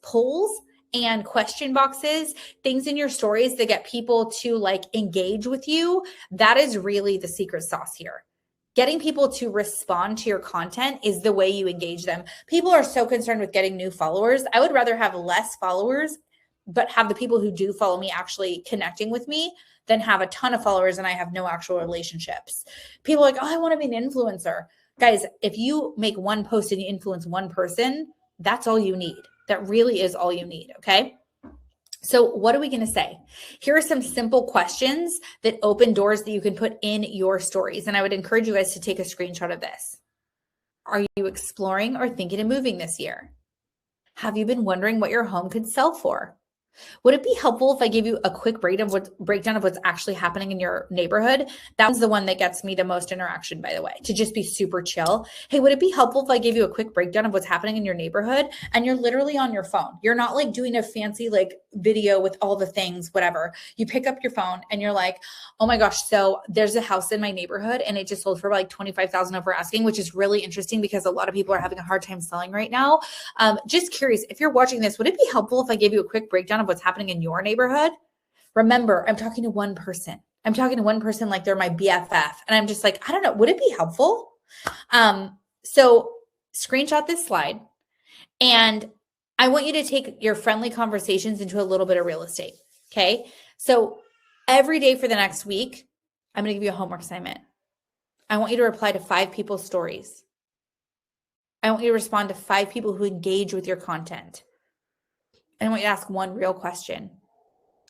and question boxes, things in your stories that get people to like engage with you. That is really the secret sauce here. Getting people to respond to your content is the way you engage them. People are so concerned with getting new followers. I would rather have less followers, but have the people who do follow me actually connecting with me than have a ton of followers and I have no actual relationships. People are like, oh, I want to be an influencer. Guys, if you make 1 post and you influence 1 person, that's all you need. That really is all you need, okay? So what are we going to say? Here are some simple questions that open doors that you can put in your stories. And I would encourage you guys to take a screenshot of this. Are you exploring or thinking of moving this year? Have you been wondering what your home could sell for? Would it be helpful if I gave you a quick breakdown of what's actually happening in your neighborhood? That was the one that gets me the most interaction, by the way, to just be super chill. Hey, would it be helpful if I gave you a quick breakdown of what's happening in your neighborhood? And you're literally on your phone. You're not like doing a fancy like video with all the things, whatever. You pick up your phone and you're like, oh my gosh, so there's a house in my neighborhood and it just sold for like 25,000 over asking, which is really interesting because a lot of people are having a hard time selling right now. Just curious, if you're watching this, would it be helpful if I gave you a quick breakdown of what's happening in your neighborhood? Remember, I'm talking to one person. I'm talking to one person like they're my BFF. And I'm just like, I don't know, would it be helpful? So screenshot this slide. And I want you to take your friendly conversations into a little bit of real estate. Okay. So every day for the next week, I'm going to give you a homework assignment. I want you to reply to 5 people's stories. I want you to respond to 5 people who engage with your content. And I want you to ask one real question.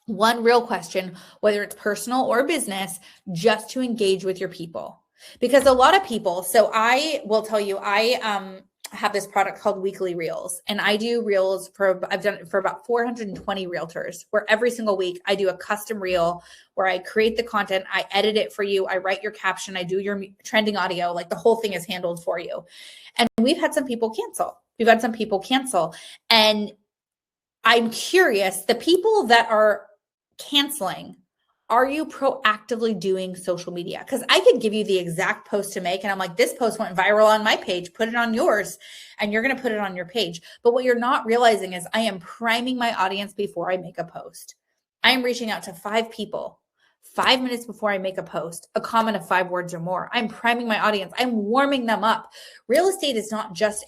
One real question, whether it's personal or business, just to engage with your people. Because a lot of people, so I will tell you, I have this product called Weekly Reels, and I do reels I've done it for about 420 realtors, where every single week I do a custom reel where I create the content, I edit it for you, I write your caption, I do your trending audio, like the whole thing is handled for you. And we've had some people cancel. And I'm curious, the people that are canceling, are you proactively doing social media? Because I could give you the exact post to make, and I'm like, this post went viral on my page, put it on yours, and you're going to put it on your page. But what you're not realizing is I am priming my audience before I make a post. I am reaching out to 5 people 5 minutes before I make a post, a comment of 5 words or more. I'm priming my audience. I'm warming them up. Real estate is not just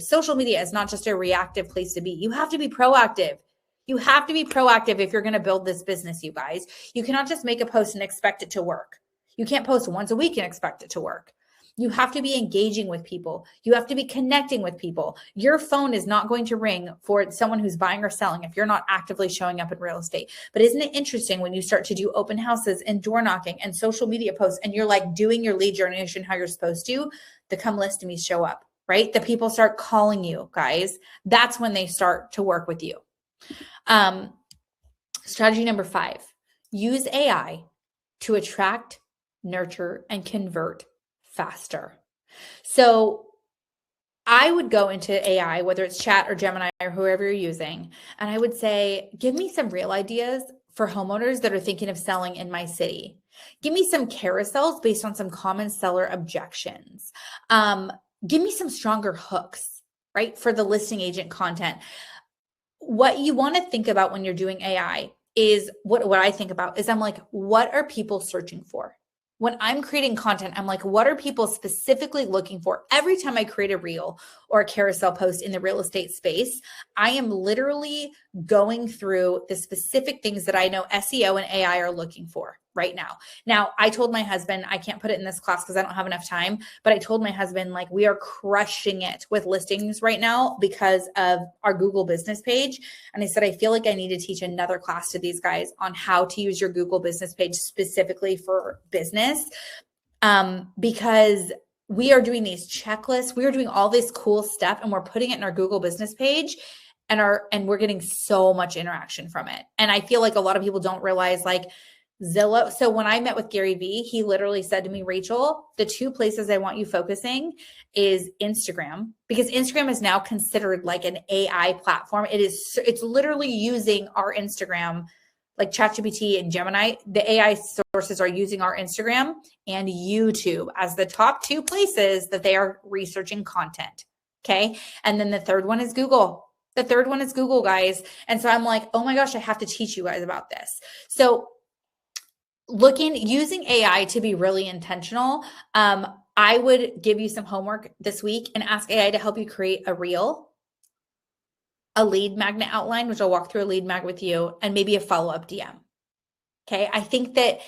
social media is not just a reactive place to be. You have to be proactive. You have to be proactive if you're going to build this business, you guys. You cannot just make a post and expect it to work. You can't post once a week and expect it to work. You have to be engaging with people. You have to be connecting with people. Your phone is not going to ring for someone who's buying or selling if you're not actively showing up in real estate. But isn't it interesting when you start to do open houses and door knocking and social media posts and you're like doing your lead generation how you're supposed to, the come list to me show up, right? The people start calling you, guys. That's when they start to work with you. Strategy number 5, use AI to attract, nurture, and convert faster. So I would go into AI, whether it's chat or Gemini or whoever you're using, and I would say, give me some real ideas for homeowners that are thinking of selling in my city. Give me some carousels based on some common seller objections. Give me some stronger hooks, right, for the listing agent content. What you want to think about when you're doing AI is what I think about is I'm like, what are people searching for? When I'm creating content, I'm like, what are people specifically looking for? Every time I create a reel or a carousel post in the real estate space, I am literally going through the specific things that I know SEO and AI are looking for right now. Now, I told my husband, I can't put it in this class because I don't have enough time, but I told my husband, like, we are crushing it with listings right now because of our Google business page. And I said, I feel like I need to teach another class to these guys on how to use your Google business page specifically for business. Because we are doing these checklists, we are doing all this cool stuff, and we're putting it in our Google business page, and we're getting so much interaction from it. And I feel like a lot of people don't realize, like, Zillow. So when I met with Gary Vee, he literally said to me, Rachel, the 2 places I want you focusing is Instagram, because Instagram is now considered like an AI platform. It's literally using our Instagram, like ChatGPT and Gemini. The AI sources are using our Instagram and YouTube as the top 2 places that they are researching content. Okay. And then the third one is Google. Guys. And so I'm like, oh my gosh, I have to teach you guys about this. So using AI to be really intentional, I would give you some homework this week and ask AI to help you create a reel, a lead magnet outline, which I'll walk through a lead mag with you, and maybe a follow-up DM. Okay. I think that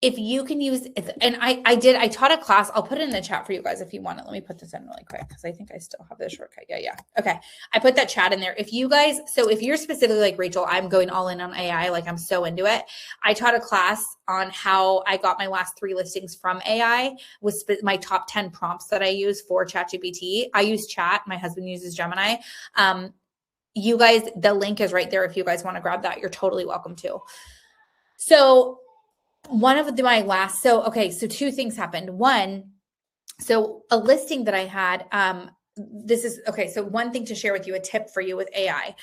if you can use, and I taught a class, I'll put it in the chat for you guys if you want it. Let me put this in really quick because I think I still have this shortcut. Yeah. Okay. I put that chat in there. If you're specifically like, Rachel, I'm going all in on AI, like I'm so into it. I taught a class on how I got my last 3 listings from AI with my top 10 prompts that I use for ChatGPT. I use chat. My husband uses Gemini. you guys, the link is right there. If you guys want to grab that, you're totally welcome to. So one of my last, so two things happened. One, so a listing that I had, so one thing to share with you, a tip for you with AI.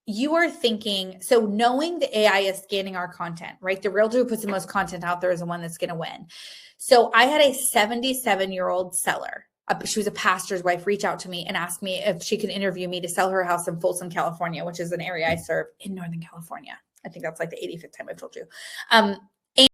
You are thinking, so knowing the AI is scanning our content, right? The realtor who puts the most content out there is the one that's going to win. So I had a 77-year-old seller. She was a pastor's wife, reach out to me and ask me if she could interview me to sell her house in Folsom, California, which is an area I serve in Northern California. I think that's like the 85th time I've told you.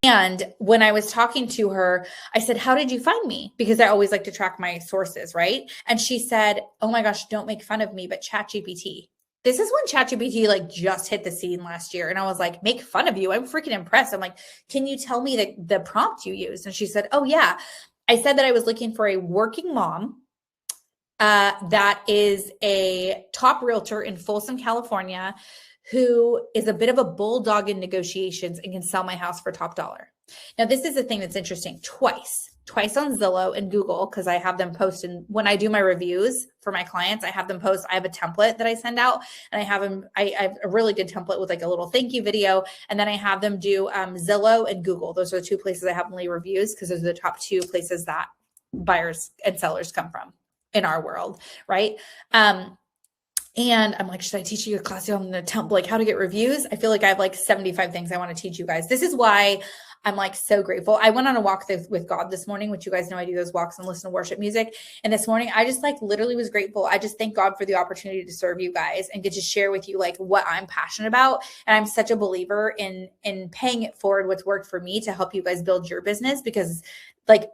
And when I was talking to her, I said, how did you find me? Because I always like to track my sources, right? And she said, oh my gosh, don't make fun of me, but ChatGPT. This is when ChatGPT like just hit the scene last year. And I was like, make fun of you. I'm freaking impressed. I'm like, can you tell me the prompt you used? And she said, oh yeah. I said that I was looking for a working mom that is a top realtor in Folsom, California, who is a bit of a bulldog in negotiations and can sell my house for top dollar. Now, this is the thing that's interesting. Twice on Zillow and Google, because I have them post, and when I do my reviews for my clients, I have them post. I have a template that I send out, and I have a really good template with like a little thank you video, and then I have them do Zillow and Google. Those are the two places I have them leave reviews, because those are the top two places that buyers and sellers come from in our world, right? And I'm like, should I teach you a class on the template, like how to get reviews? I feel like I have like 75 things I want to teach you guys. This is why I'm like so grateful. I went on a walk with God this morning, which you guys know I do those walks and listen to worship music. And this morning, I just like literally was grateful. I just thank God for the opportunity to serve you guys and get to share with you like what I'm passionate about. And I'm such a believer in paying it forward what's worked for me to help you guys build your business, because like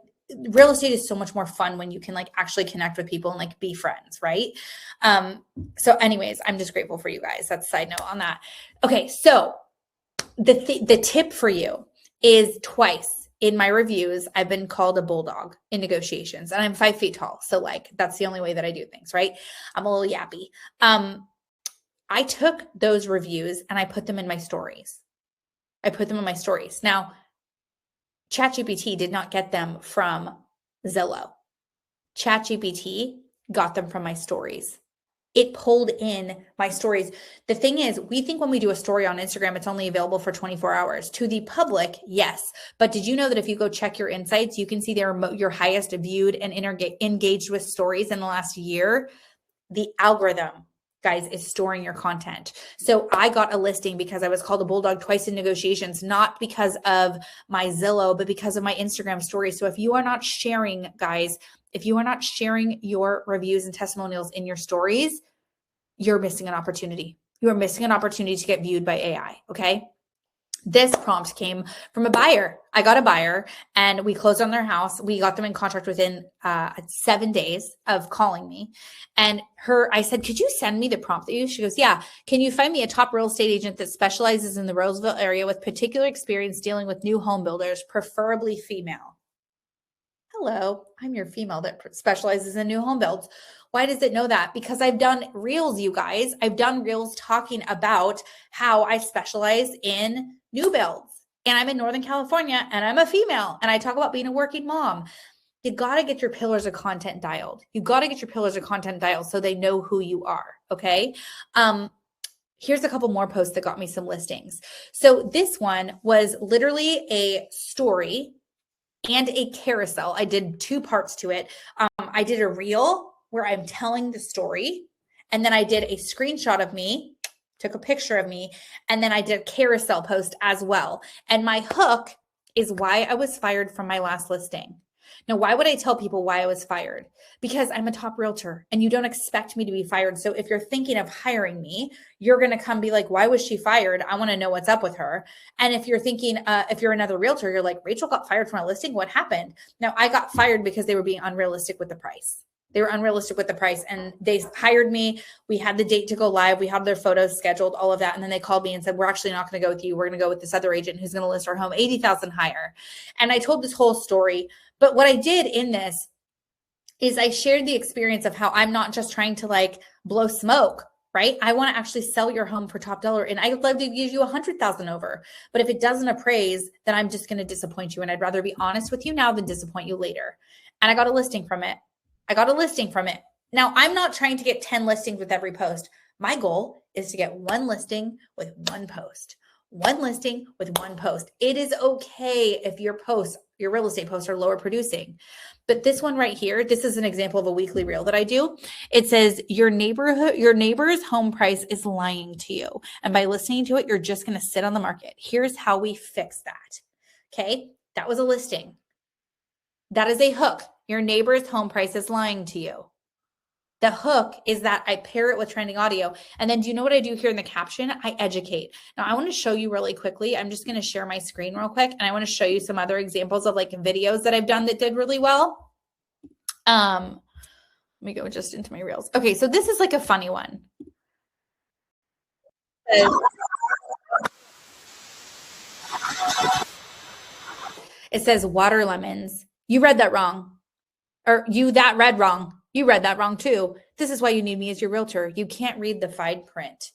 real estate is so much more fun when you can like actually connect with people and like be friends, right? So anyways, I'm just grateful for you guys. That's a side note on that. Okay, so the tip for you is twice in my reviews, I've been called a bulldog in negotiations, and I'm 5 feet tall. So like, that's the only way that I do things, right? I'm a little yappy. I took those reviews and I put them in my stories. Now, ChatGPT did not get them from Zillow. ChatGPT got them from my stories. It pulled in my stories. The thing is, we think when we do a story on Instagram, it's only available for 24 hours. To the public, yes. But did you know that if you go check your insights, you can see they're your highest viewed and engaged with stories in the last year? The algorithm, guys, is storing your content. So I got a listing because I was called a bulldog twice in negotiations, not because of my Zillow, but because of my Instagram stories. So if you are not sharing, guys, if you are not sharing your reviews and testimonials in your stories, you're missing an opportunity. You are missing an opportunity to get viewed by AI, okay? This prompt came from a buyer. I got a buyer and we closed on their house. We got them in contract within 7 days of calling me. And I said, could you send me the prompt that you used? She goes, yeah. Can you find me a top real estate agent that specializes in the Roseville area with particular experience dealing with new home builders, preferably female? Hello, I'm your female that specializes in new home builds. Why does it know that? Because I've done reels, you guys. I've done reels talking about how I specialize in new builds. And I'm in Northern California and I'm a female and I talk about being a working mom. You got to get your pillars of content dialed. You got to get your pillars of content dialed so they know who you are. Okay. Here's a couple more posts that got me some listings. So this one was literally a story and a carousel. I did 2 parts to it. I did a reel where I'm telling the story, and then I did a screenshot of me, took a picture of me, and then I did a carousel post as well. And my hook is why I was fired from my last listing. Now, why would I tell people why I was fired? Because I'm a top realtor and you don't expect me to be fired. So if you're thinking of hiring me, you're going to come be like, why was she fired? I want to know what's up with her. And if you're thinking, if you're another realtor, you're like, Rachel got fired from a listing. What happened? Now, I got fired because they were being unrealistic with the price. They were unrealistic with the price and they hired me. We had the date to go live. We had their photos scheduled, all of that. And then they called me and said, we're actually not going to go with you. We're going to go with this other agent who's going to list our home 80,000 higher. And I told this whole story. But what I did in this is I shared the experience of how I'm not just trying to like blow smoke, right? I want to actually sell your home for top dollar. And I'd love to give you 100,000 over. But if it doesn't appraise, then I'm just going to disappoint you. And I'd rather be honest with you now than disappoint you later. And I got a listing from it. Now, I'm not trying to get 10 listings with every post. My goal is to get one listing with one post. One listing with one post. It is okay if your posts, your real estate posts are lower producing. But this one right here, this is an example of a weekly reel that I do. It says your neighbor's home price is lying to you. And by listening to it, you're just going to sit on the market. Here's how we fix that. Okay. That was a listing. That is a hook. Your neighbor's home price is lying to you. The hook is that I pair it with trending audio. And then do you know what I do here in the caption? I educate. Now I want to show you really quickly. I'm just going to share my screen real quick. And I want to show you some other examples of like videos that I've done that did really well. Let me go just into my reels. Okay. So this is like a funny one. It says water lemons. You read that wrong. Or that read wrong. You read that wrong too. This is why you need me as your realtor. You can't read the fine print.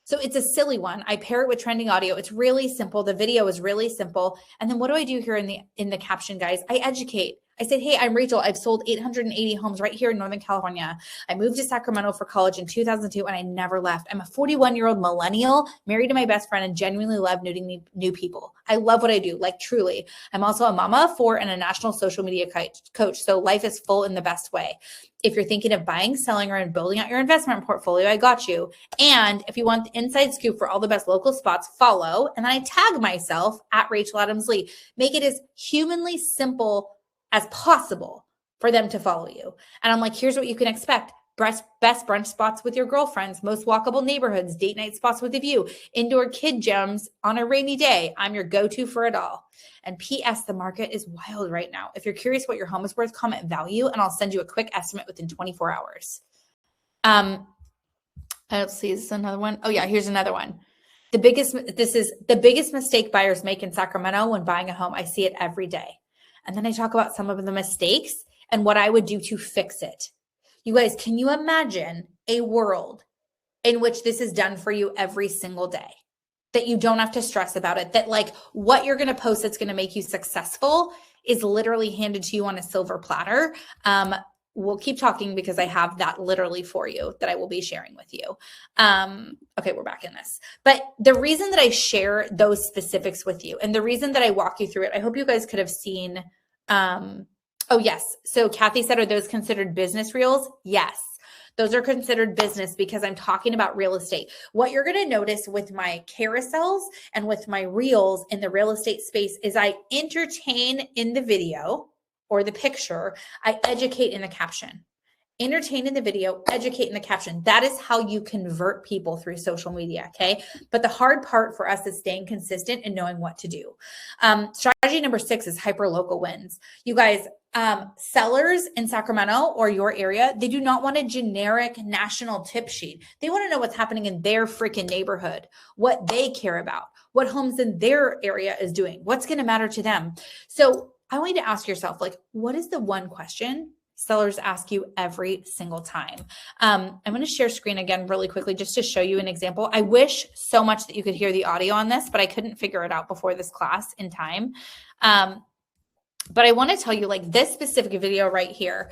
So it's a silly one. I pair it with trending audio. It's really simple. The video is really simple. And then what do I do here in the caption, guys? I educate. I said, hey, I'm Rachel. I've sold 880 homes right here in Northern California. I moved to Sacramento for college in 2002 and I never left. I'm a 41-year-old millennial, married to my best friend and genuinely love meeting new people. I love what I do, like truly. I'm also a mama of 4 and a national social media coach. So life is full in the best way. If you're thinking of buying, selling, or building out your investment portfolio, I got you. And if you want the inside scoop for all the best local spots, follow. And then I tag myself at Rachel Adams Lee. Make it as humanly simple as possible for them to follow you. And I'm like, here's what you can expect. Best brunch spots with your girlfriends, most walkable neighborhoods, date night spots with a view, indoor kid gems on a rainy day. I'm your go-to for it all. And P.S. the market is wild right now. If you're curious what your home is worth, comment value, and I'll send you a quick estimate within 24 hours. Let's see, is this another one? Oh yeah, here's another one. This is the biggest mistake buyers make in Sacramento when buying a home. I see it every day. And then I talk about some of the mistakes and what I would do to fix it. You guys, can you imagine a world in which this is done for you every single day? That you don't have to stress about it, that like what you're going to post that's going to make you successful is literally handed to you on a silver platter. We'll keep talking because I have that literally for you that I will be sharing with you. Okay, we're back in this. But the reason that I share those specifics with you and the reason that I walk you through it, I hope you guys could have seen. Oh, yes. So Kathy said, are those considered business reels? Yes. Those are considered business because I'm talking about real estate. What you're going to notice with my carousels and with my reels in the real estate space is I entertain in the video or the picture, I educate in the caption. Entertain in the video, educate in the caption. That is how you convert people through social media, okay? But the hard part for us is staying consistent and knowing what to do. Strategy number 6 is hyper-local wins. You guys, sellers in Sacramento or your area, they do not want a generic national tip sheet. They want to know what's happening in their freaking neighborhood, what they care about, what homes in their area is doing, what's going to matter to them. So I want you to ask yourself, like, what is the one question sellers ask you every single time? I'm going to share screen again really quickly just to show you an example. I wish so much that you could hear the audio on this, but I couldn't figure it out before this class in time. But I want to tell you, like, this specific video right here,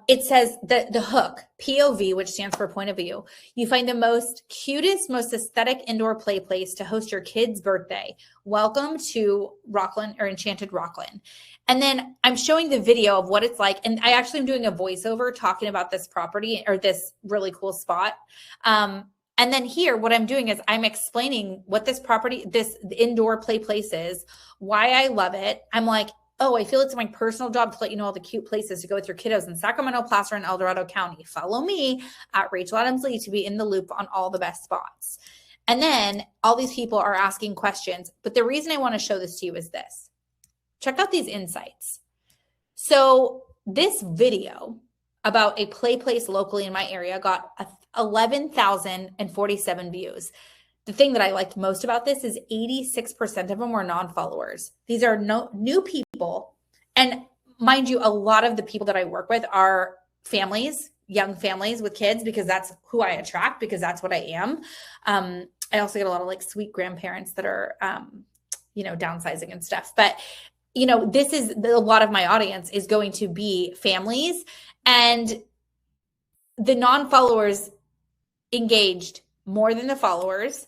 it says the hook, POV, which stands for point of view. You find the most cutest, most aesthetic indoor play place to host your kid's birthday. Welcome to Rockland or Enchanted Rockland. And then I'm showing the video of what it's like. And I actually am doing a voiceover talking about this property or this really cool spot. And then here, what I'm doing is I'm explaining what this property, this indoor play place is, why I love it. I'm like, oh, I feel it's my personal job to let you know all the cute places to go with your kiddos in Sacramento, Placer, and El Dorado County. Follow me at Rachel Adams Lee to be in the loop on all the best spots. And then all these people are asking questions. But the reason I want to show this to you is this. Check out these insights. So this video about a play place locally in my area got 11,047 views. The thing that I liked most about this is 86% of them were non-followers. These are new people. And mind you, a lot of the people that I work with are families, young families with kids, because that's who I attract, because that's what I am. I also get a lot of like sweet grandparents that are, downsizing and stuff. But, this is a lot of my audience is going to be families, and the non-followers engaged more than the followers.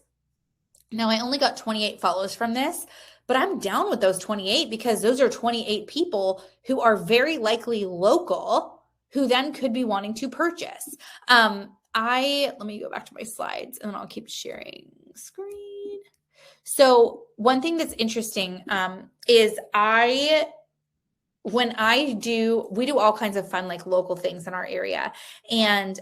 Now, I only got 28 follows from this, but I'm down with those 28 because those are 28 people who are very likely local who then could be wanting to purchase. Let me go back to my slides and then I'll keep sharing screen. So one thing that's interesting is we do all kinds of fun, like local things in our area. And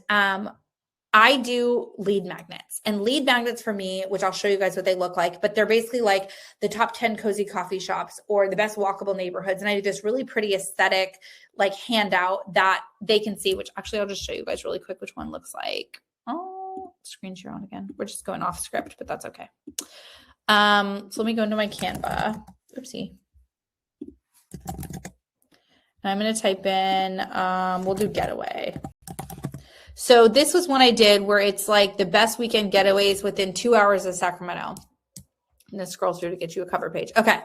I do lead magnets, and lead magnets for me, which I'll show you guys what they look like, but they're basically like the top 10 cozy coffee shops or the best walkable neighborhoods. And I do this really pretty aesthetic, like handout that they can see, which actually I'll just show you guys really quick which one looks like. Oh, screen share on again. We're just going off script, but that's okay. So let me go into my Canva. Oopsie. And I'm going to type in, we'll do getaway. So this was one I did where it's like the best weekend getaways within 2 hours of Sacramento. And then scroll through to get you a cover page. Okay.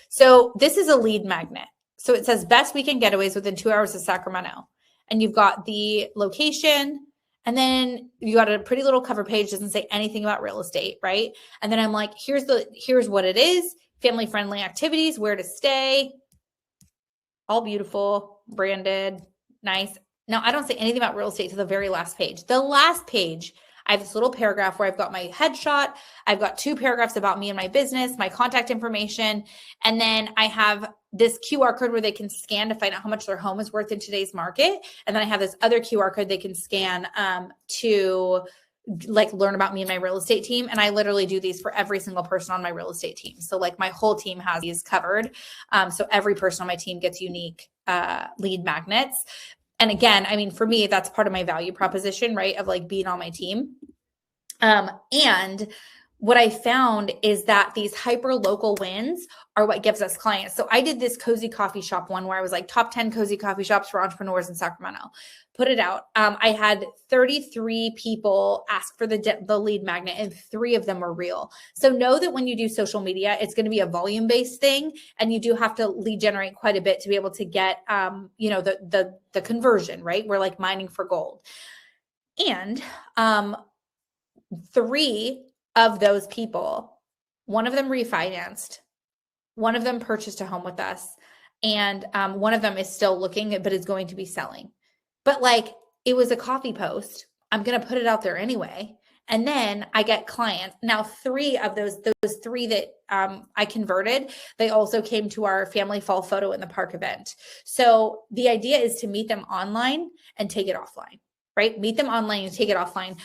So this is a lead magnet. So it says best weekend getaways within 2 hours of Sacramento. And you've got the location, and then you got a pretty little cover page. Doesn't say anything about real estate, right? And then I'm like, here's what it is. Family-friendly activities, where to stay. All beautiful, branded, nice. Now, I don't say anything about real estate to the very last page. The last page, I have this little paragraph where I've got my headshot. I've got 2 paragraphs about me and my business, my contact information. And then I have this QR code where they can scan to find out how much their home is worth in today's market. And then I have this other QR code they can scan to like learn about me and my real estate team. And I literally do these for every single person on my real estate team. So like my whole team has these covered. So every person on my team gets unique lead magnets. And again, I mean, for me, that's part of my value proposition, right? Of like being on my team. And what I found is that these hyper local wins are what gives us clients. So I did this cozy coffee shop one where I was like top 10 cozy coffee shops for entrepreneurs in Sacramento. Put it out. I had 33 people ask for the lead magnet, and 3 of them were real. So know that when you do social media, it's going to be a volume-based thing, and you do have to lead generate quite a bit to be able to get, the conversion, right? We're like mining for gold. And 3 of those people, one of them refinanced, one of them purchased a home with us, and one of them is still looking, but is going to be selling. But like, it was a coffee post. I'm going to put it out there anyway. And then I get clients. Now, 3 of those 3 that I converted, they also came to our family fall photo in the park event. So the idea is to meet them online and take it offline, right? Meet them online and take it offline.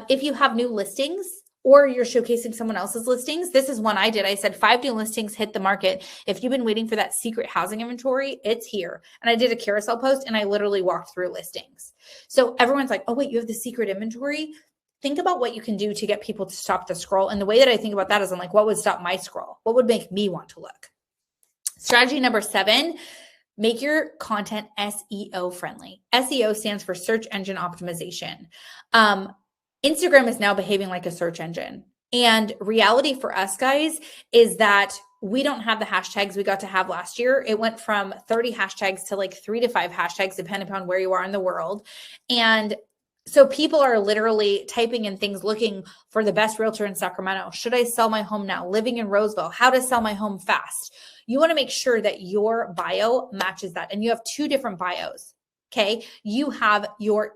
If you have new listings, or you're showcasing someone else's listings. This is one I did. I said 5 new listings hit the market. If you've been waiting for that secret housing inventory, it's here. And I did a carousel post and I literally walked through listings. So everyone's like, oh, wait, you have the secret inventory? Think about what you can do to get people to stop the scroll. And the way that I think about that is I'm like, what would stop my scroll? What would make me want to look? Strategy number 7, make your content SEO friendly. SEO stands for search engine optimization. Instagram is now behaving like a search engine. And reality for us guys is that we don't have the hashtags we got to have last year. It went from 30 hashtags to like 3 to 5 hashtags, depending upon where you are in the world. And so people are literally typing in things looking for the best realtor in Sacramento. Should I sell my home now? Living in Roseville. How to sell my home fast. You want to make sure that your bio matches that. And you have 2 different bios. Okay. You have your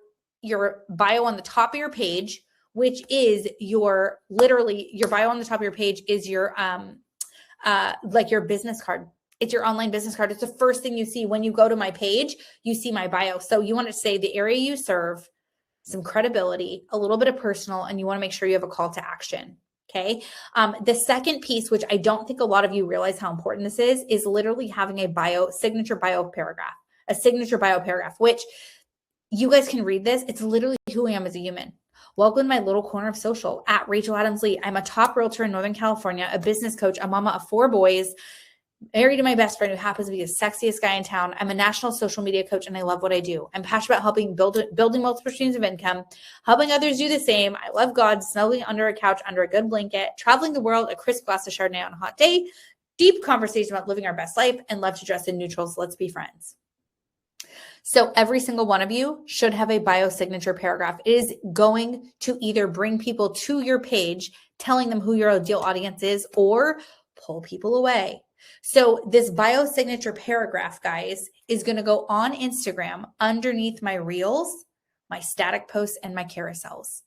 bio on the top of your page, which is your bio on the top of your page is your like your business card. It's your online business card. It's the first thing you see when you go to my page. You see my bio. So you want to say the area you serve, some credibility, a little bit of personal, and you want to make sure you have a call to action. Okay. The second piece, which I don't think a lot of you realize how important this is literally having a signature bio paragraph, which you guys can read this. It's literally who I am as a human. Welcome to my little corner of social at Rachel Adams Lee. I'm a top realtor in Northern California, a business coach, a mama of 4 boys, married to my best friend who happens to be the sexiest guy in town. I'm a national social media coach and I love what I do. I'm passionate about helping building multiple streams of income, helping others do the same. I love God, snuggling under a couch, under a good blanket, traveling the world, a crisp glass of Chardonnay on a hot day, deep conversation about living our best life, and love to dress in neutrals. Let's be friends. So every single one of you should have a bio signature paragraph. It is going to either bring people to your page, telling them who your ideal audience is, or pull people away. So this bio signature paragraph, guys, is going to go on Instagram underneath my reels, my static posts, and my carousels.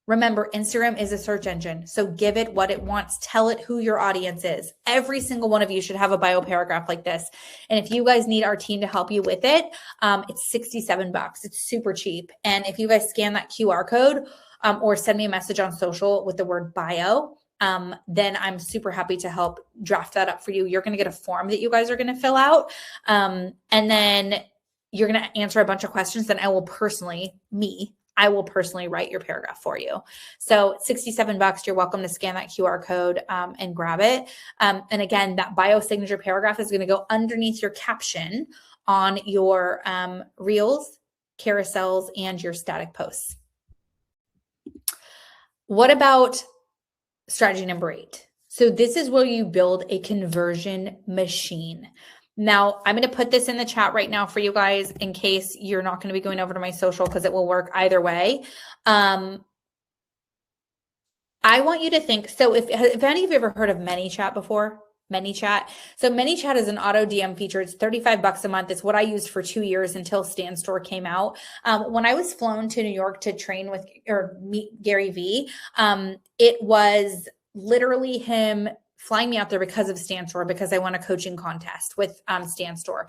Remember, Instagram is a search engine, so give it what it wants. Tell it who your audience is. Every single one of you should have a bio paragraph like this. And if you guys need our team to help you with it, it's $67. It's super cheap. And if you guys scan that QR code or send me a message on social with the word bio, then I'm super happy to help draft that up for you. You're going to get a form that you guys are going to fill out. And then you're going to answer a bunch of questions. Then I will personally write your paragraph for you. So $67, you're welcome to scan that QR code and grab it. And again, that bio signature paragraph is going to go underneath your caption on your reels, carousels, and your static posts. What about strategy number 8? So this is where you build a conversion machine. Now, I'm going to put this in the chat right now for you guys in case you're not going to be going over to my social, because it will work either way. I want you to think, so if any of you ever heard of ManyChat before? ManyChat. So ManyChat is an auto DM feature. It's $35 a month. It's what I used for 2 years until Stan Store came out. When I was flown to New York to train with or meet Gary Vee, it was literally him flying me out there because of Stan Store, because I won a coaching contest with Stan Store.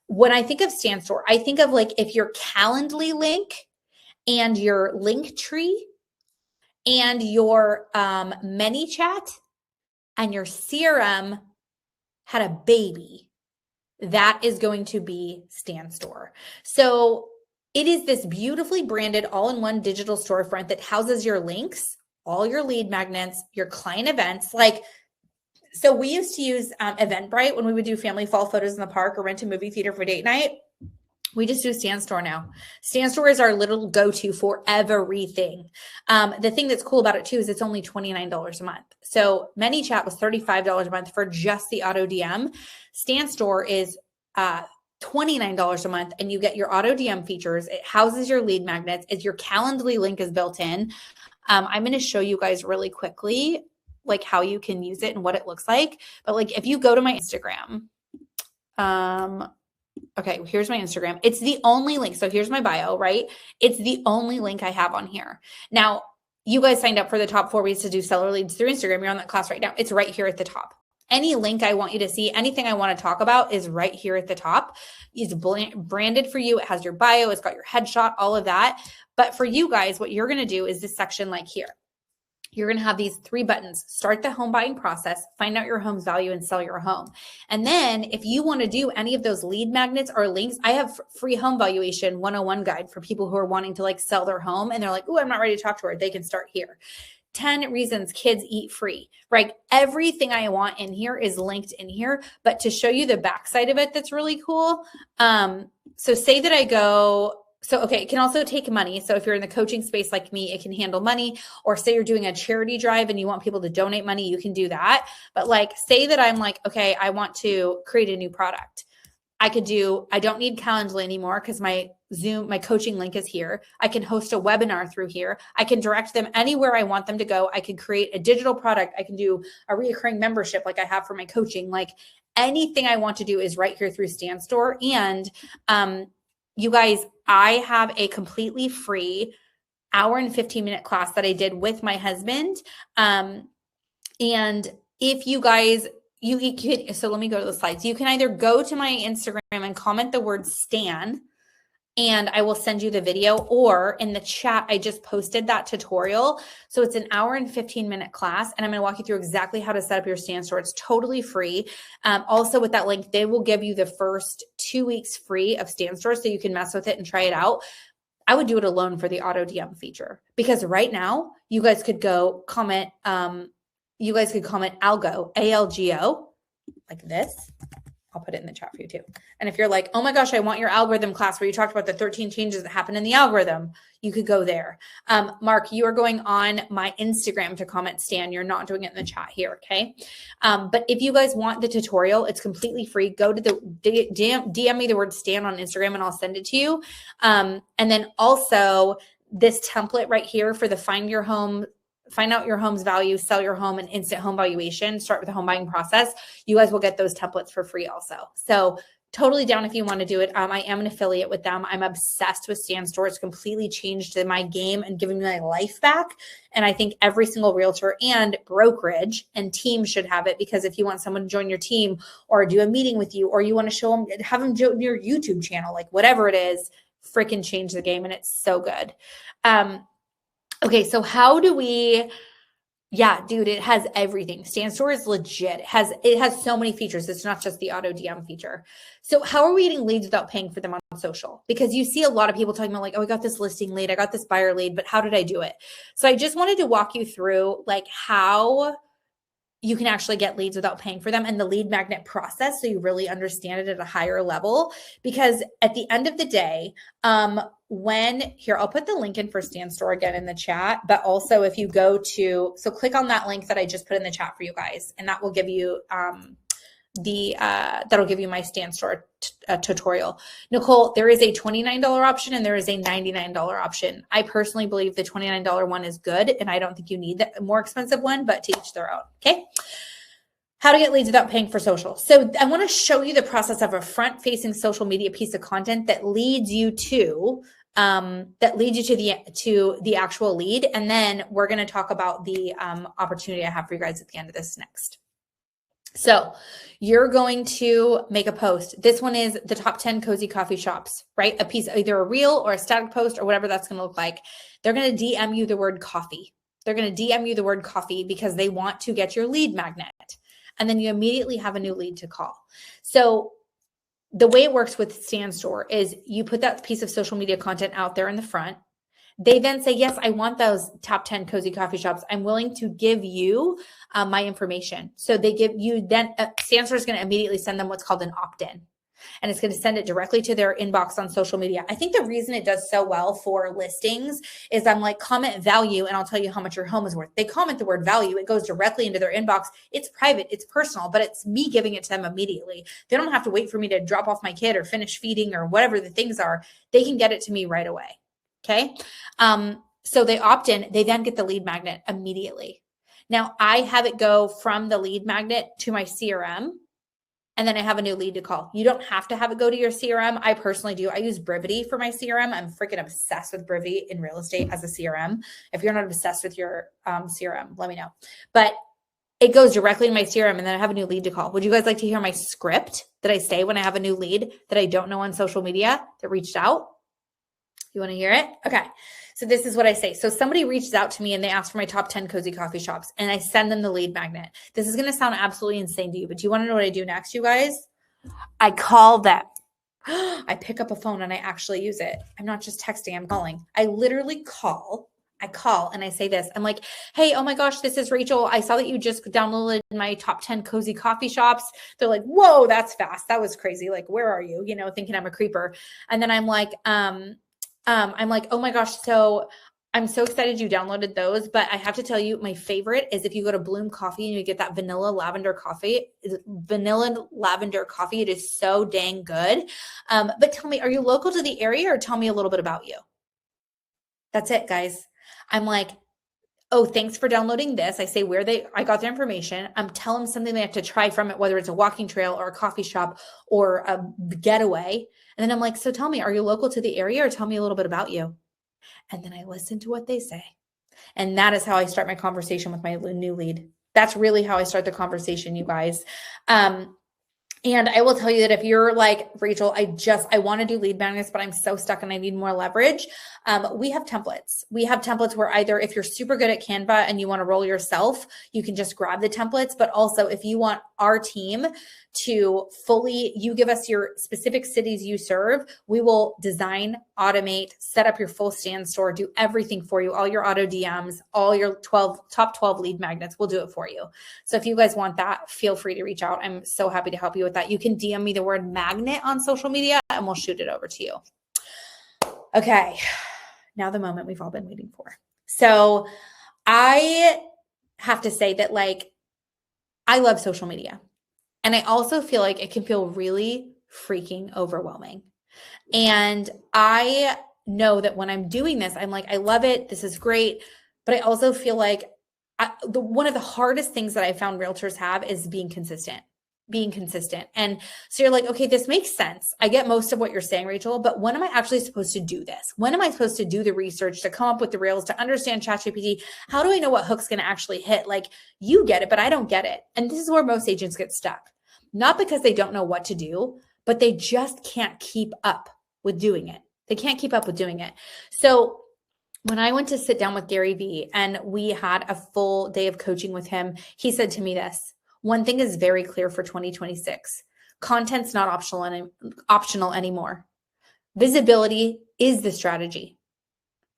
When I think of Stan Store, I think of like if your Calendly link and your link tree and your ManyChat and your CRM had a baby, that is going to be Stan Store. So it is this beautifully branded all-in-one digital storefront that houses your links, all your lead magnets, your client events. So we used to use Eventbrite when we would do family fall photos in the park or rent a movie theater for date night. We just do Stan Store now. Stan Store is our little go-to for everything. The thing that's cool about it too is it's only $29 a month. So ManyChat was $35 a month for just the auto DM. Stan Store is $29 a month, and you get your auto DM features. It houses your lead magnets. It's your Calendly link is built in. I'm going to show you guys really quickly like how you can use it and what it looks like. But like if you go to my Instagram, okay, here's my Instagram. It's the only link. So here's my bio, right? It's the only link I have on here. Now, you guys signed up for the top 4 ways to do seller leads through Instagram. You're on that class right now. It's right here at the top. Any link I want you to see, anything I want to talk about is right here at the top. It's branded for you. It has your bio. It's got your headshot, all of that. But for you guys, what you're going to do is this section like here. You're going to have these 3 buttons: start the home buying process, find out your home's value, and sell your home. And then if you want to do any of those lead magnets or links, I have free home valuation 101 guide for people who are wanting to like sell their home and they're like, oh, I'm not ready to talk to her. They can start here. 10 reasons kids eat free, right? Everything I want in here is linked in here, but to show you the backside of it, that's really cool. So say that I go, okay, it can also take money. So if you're in the coaching space like me, it can handle money. Or say you're doing a charity drive and you want people to donate money, you can do that. But like, say that I'm like, okay, I want to create a new product. I don't need Calendly anymore because my coaching link is here. I can host a webinar through here. I can direct them anywhere I want them to go. I can create a digital product. I can do a recurring membership like I have for my coaching. Like anything I want to do is right here through Stan Store. And you guys, I have a completely free hour and 15-minute class that I did with my husband. And if you guys, so let me go to the slides. You can either go to my Instagram and comment the word Stan, and I will send you the video, or in the chat, I just posted that tutorial. So it's an hour and 15-minute class, and I'm going to walk you through exactly how to set up your Stan Store. It's totally free. Also with that link, they will give you the first 2 weeks free of Stan Store so you can mess with it and try it out. I would do it alone for the auto DM feature, because right now you guys could go comment, algo, ALGO, like this. I'll put it in the chat for you too. And if you're like, oh my gosh, I want your algorithm class where you talked about the 13 changes that happen in the algorithm, you could go there. Mark, you are going on my Instagram to comment Stan. You're not doing it in the chat here, okay? But if you guys want the tutorial, it's completely free. Go to the DM me the word Stan on Instagram and I'll send it to you. And then also this template right here for the find out your home's value, sell your home, and instant home valuation, start with the home buying process. You guys will get those templates for free also. So totally down if you want to do it. I am an affiliate with them. I'm obsessed with Stan Store. It's completely changed my game and given me my life back. And I think every single realtor and brokerage and team should have it, because if you want someone to join your team or do a meeting with you, or you want to show them, have them join your YouTube channel, like whatever it is, freaking change the game. And it's so good. Okay, so how do we, yeah, dude, it has everything. Stan Store is legit. It has so many features. It's not just the auto DM feature. So how are we getting leads without paying for them on social? Because you see a lot of people talking about like, oh, I got this listing lead, I got this buyer lead, but how did I do it? So I just wanted to walk you through like how you can actually get leads without paying for them and the lead magnet process, so you really understand it at a higher level. Because at the end of the day, I'll put the link in for Stan Store again in the chat, but also if you go to, so click on that link that I just put in the chat for you guys, and that will give you that'll give you my Stan Store tutorial. Nicole, there is a $29 option and there is a $99 option. I personally believe the $29 one is good, and I don't think you need the more expensive one, but to each their own. Okay. How to get leads without paying for social. So I want to show you the process of a front-facing social media piece of content that leads you to the actual lead. And then we're going to talk about the opportunity I have for you guys at the end of this next. So you're going to make a post. This one is the top 10 cozy coffee shops, right? A piece, either a reel or a static post or whatever that's going to look like. They're going to DM you the word coffee. They're going to DM you the word coffee because they want to get your lead magnet. And then you immediately have a new lead to call. So the way it works with Stan Store is you put that piece of social media content out there in the front. They then say, yes, I want those top 10 cozy coffee shops. I'm willing to give you my information. So they give you, then Stan Store is going to immediately send them what's called an opt-in. And it's going to send it directly to their inbox on social media. I think the reason it does so well for listings is I'm like, comment value and I'll tell you how much your home is worth. They comment the word value. It goes directly into their inbox. It's private. It's personal, but it's me giving it to them immediately. They don't have to wait for me to drop off my kid or finish feeding or whatever the things are. They can get it to me right away. Okay. So they opt in, they then get the lead magnet immediately. Now I have it go from the lead magnet to my CRM, and then I have a new lead to call. You don't have to have it go to your CRM. I personally do. I use Brivity for my CRM. I'm freaking obsessed with Brivity in real estate as a CRM. If you're not obsessed with your CRM, let me know. But it goes directly to my CRM, and then I have a new lead to call. Would you guys like to hear my script that I say when I have a new lead that I don't know on social media that reached out? You want to hear it? Okay. So this is what I say. So somebody reaches out to me and they ask for my top 10 cozy coffee shops, and I send them the lead magnet. This is going to sound absolutely insane to you, but do you want to know what I do next, you guys? I call them. I pick up a phone and I actually use it. I'm not just texting, I'm calling. I literally call. I call and I say this. I'm like, hey, oh my gosh, this is Rachel. I saw that you just downloaded my top 10 cozy coffee shops. They're like, whoa, that's fast. That was crazy. Like, where are you? You know, thinking I'm a creeper. And then I'm like, oh my gosh, so I'm so excited you downloaded those, but I have to tell you, my favorite is if you go to Bloom Coffee and you get that vanilla lavender coffee. It is so dang good. But tell me, are you local to the area, or tell me a little bit about you? That's it, guys. I'm like, oh, thanks for downloading this. I say I got their information. I'm telling them something they have to try from it, whether it's a walking trail or a coffee shop or a getaway. And then I'm like, so tell me, are you local to the area, or tell me a little bit about you? And then I listen to what they say. And that is how I start my conversation with my new lead. That's really how I start the conversation, you guys. And I will tell you that if you're like, Rachel, I want to do lead magnets, but I'm so stuck and I need more leverage. We have templates. We have templates where either if you're super good at Canva and you want to roll yourself, you can just grab the templates. But also if you want our team to you give us your specific cities you serve, we will design, automate, set up your full Stan Store, do everything for you, all your auto DMs, all your top 12 lead magnets, we'll do it for you. So if you guys want that, feel free to reach out. I'm so happy to help you with with that, you can DM me the word magnet on social media and we'll shoot it over to you. Okay, now the moment we've all been waiting for. So I have to say that like, I love social media. And I also feel like it can feel really freaking overwhelming. And I know that when I'm doing this, I'm like, I love it. This is great. But I also feel like one of the hardest things that I found realtors have is being consistent. And so you're like, okay, this makes sense. I get most of what you're saying, Rachel, but when am I actually supposed to do this? When am I supposed to do the research to come up with the reels, to understand ChatGPT? How do I know what hook's going to actually hit? Like, you get it, but I don't get it. And this is where most agents get stuck. Not because they don't know what to do, but they just can't keep up with doing it. They can't keep up with doing it. So when I went to sit down with Gary Vee and we had a full day of coaching with him, he said to me this: one thing is very clear for 2026. Content's not optional anymore. Visibility is the strategy,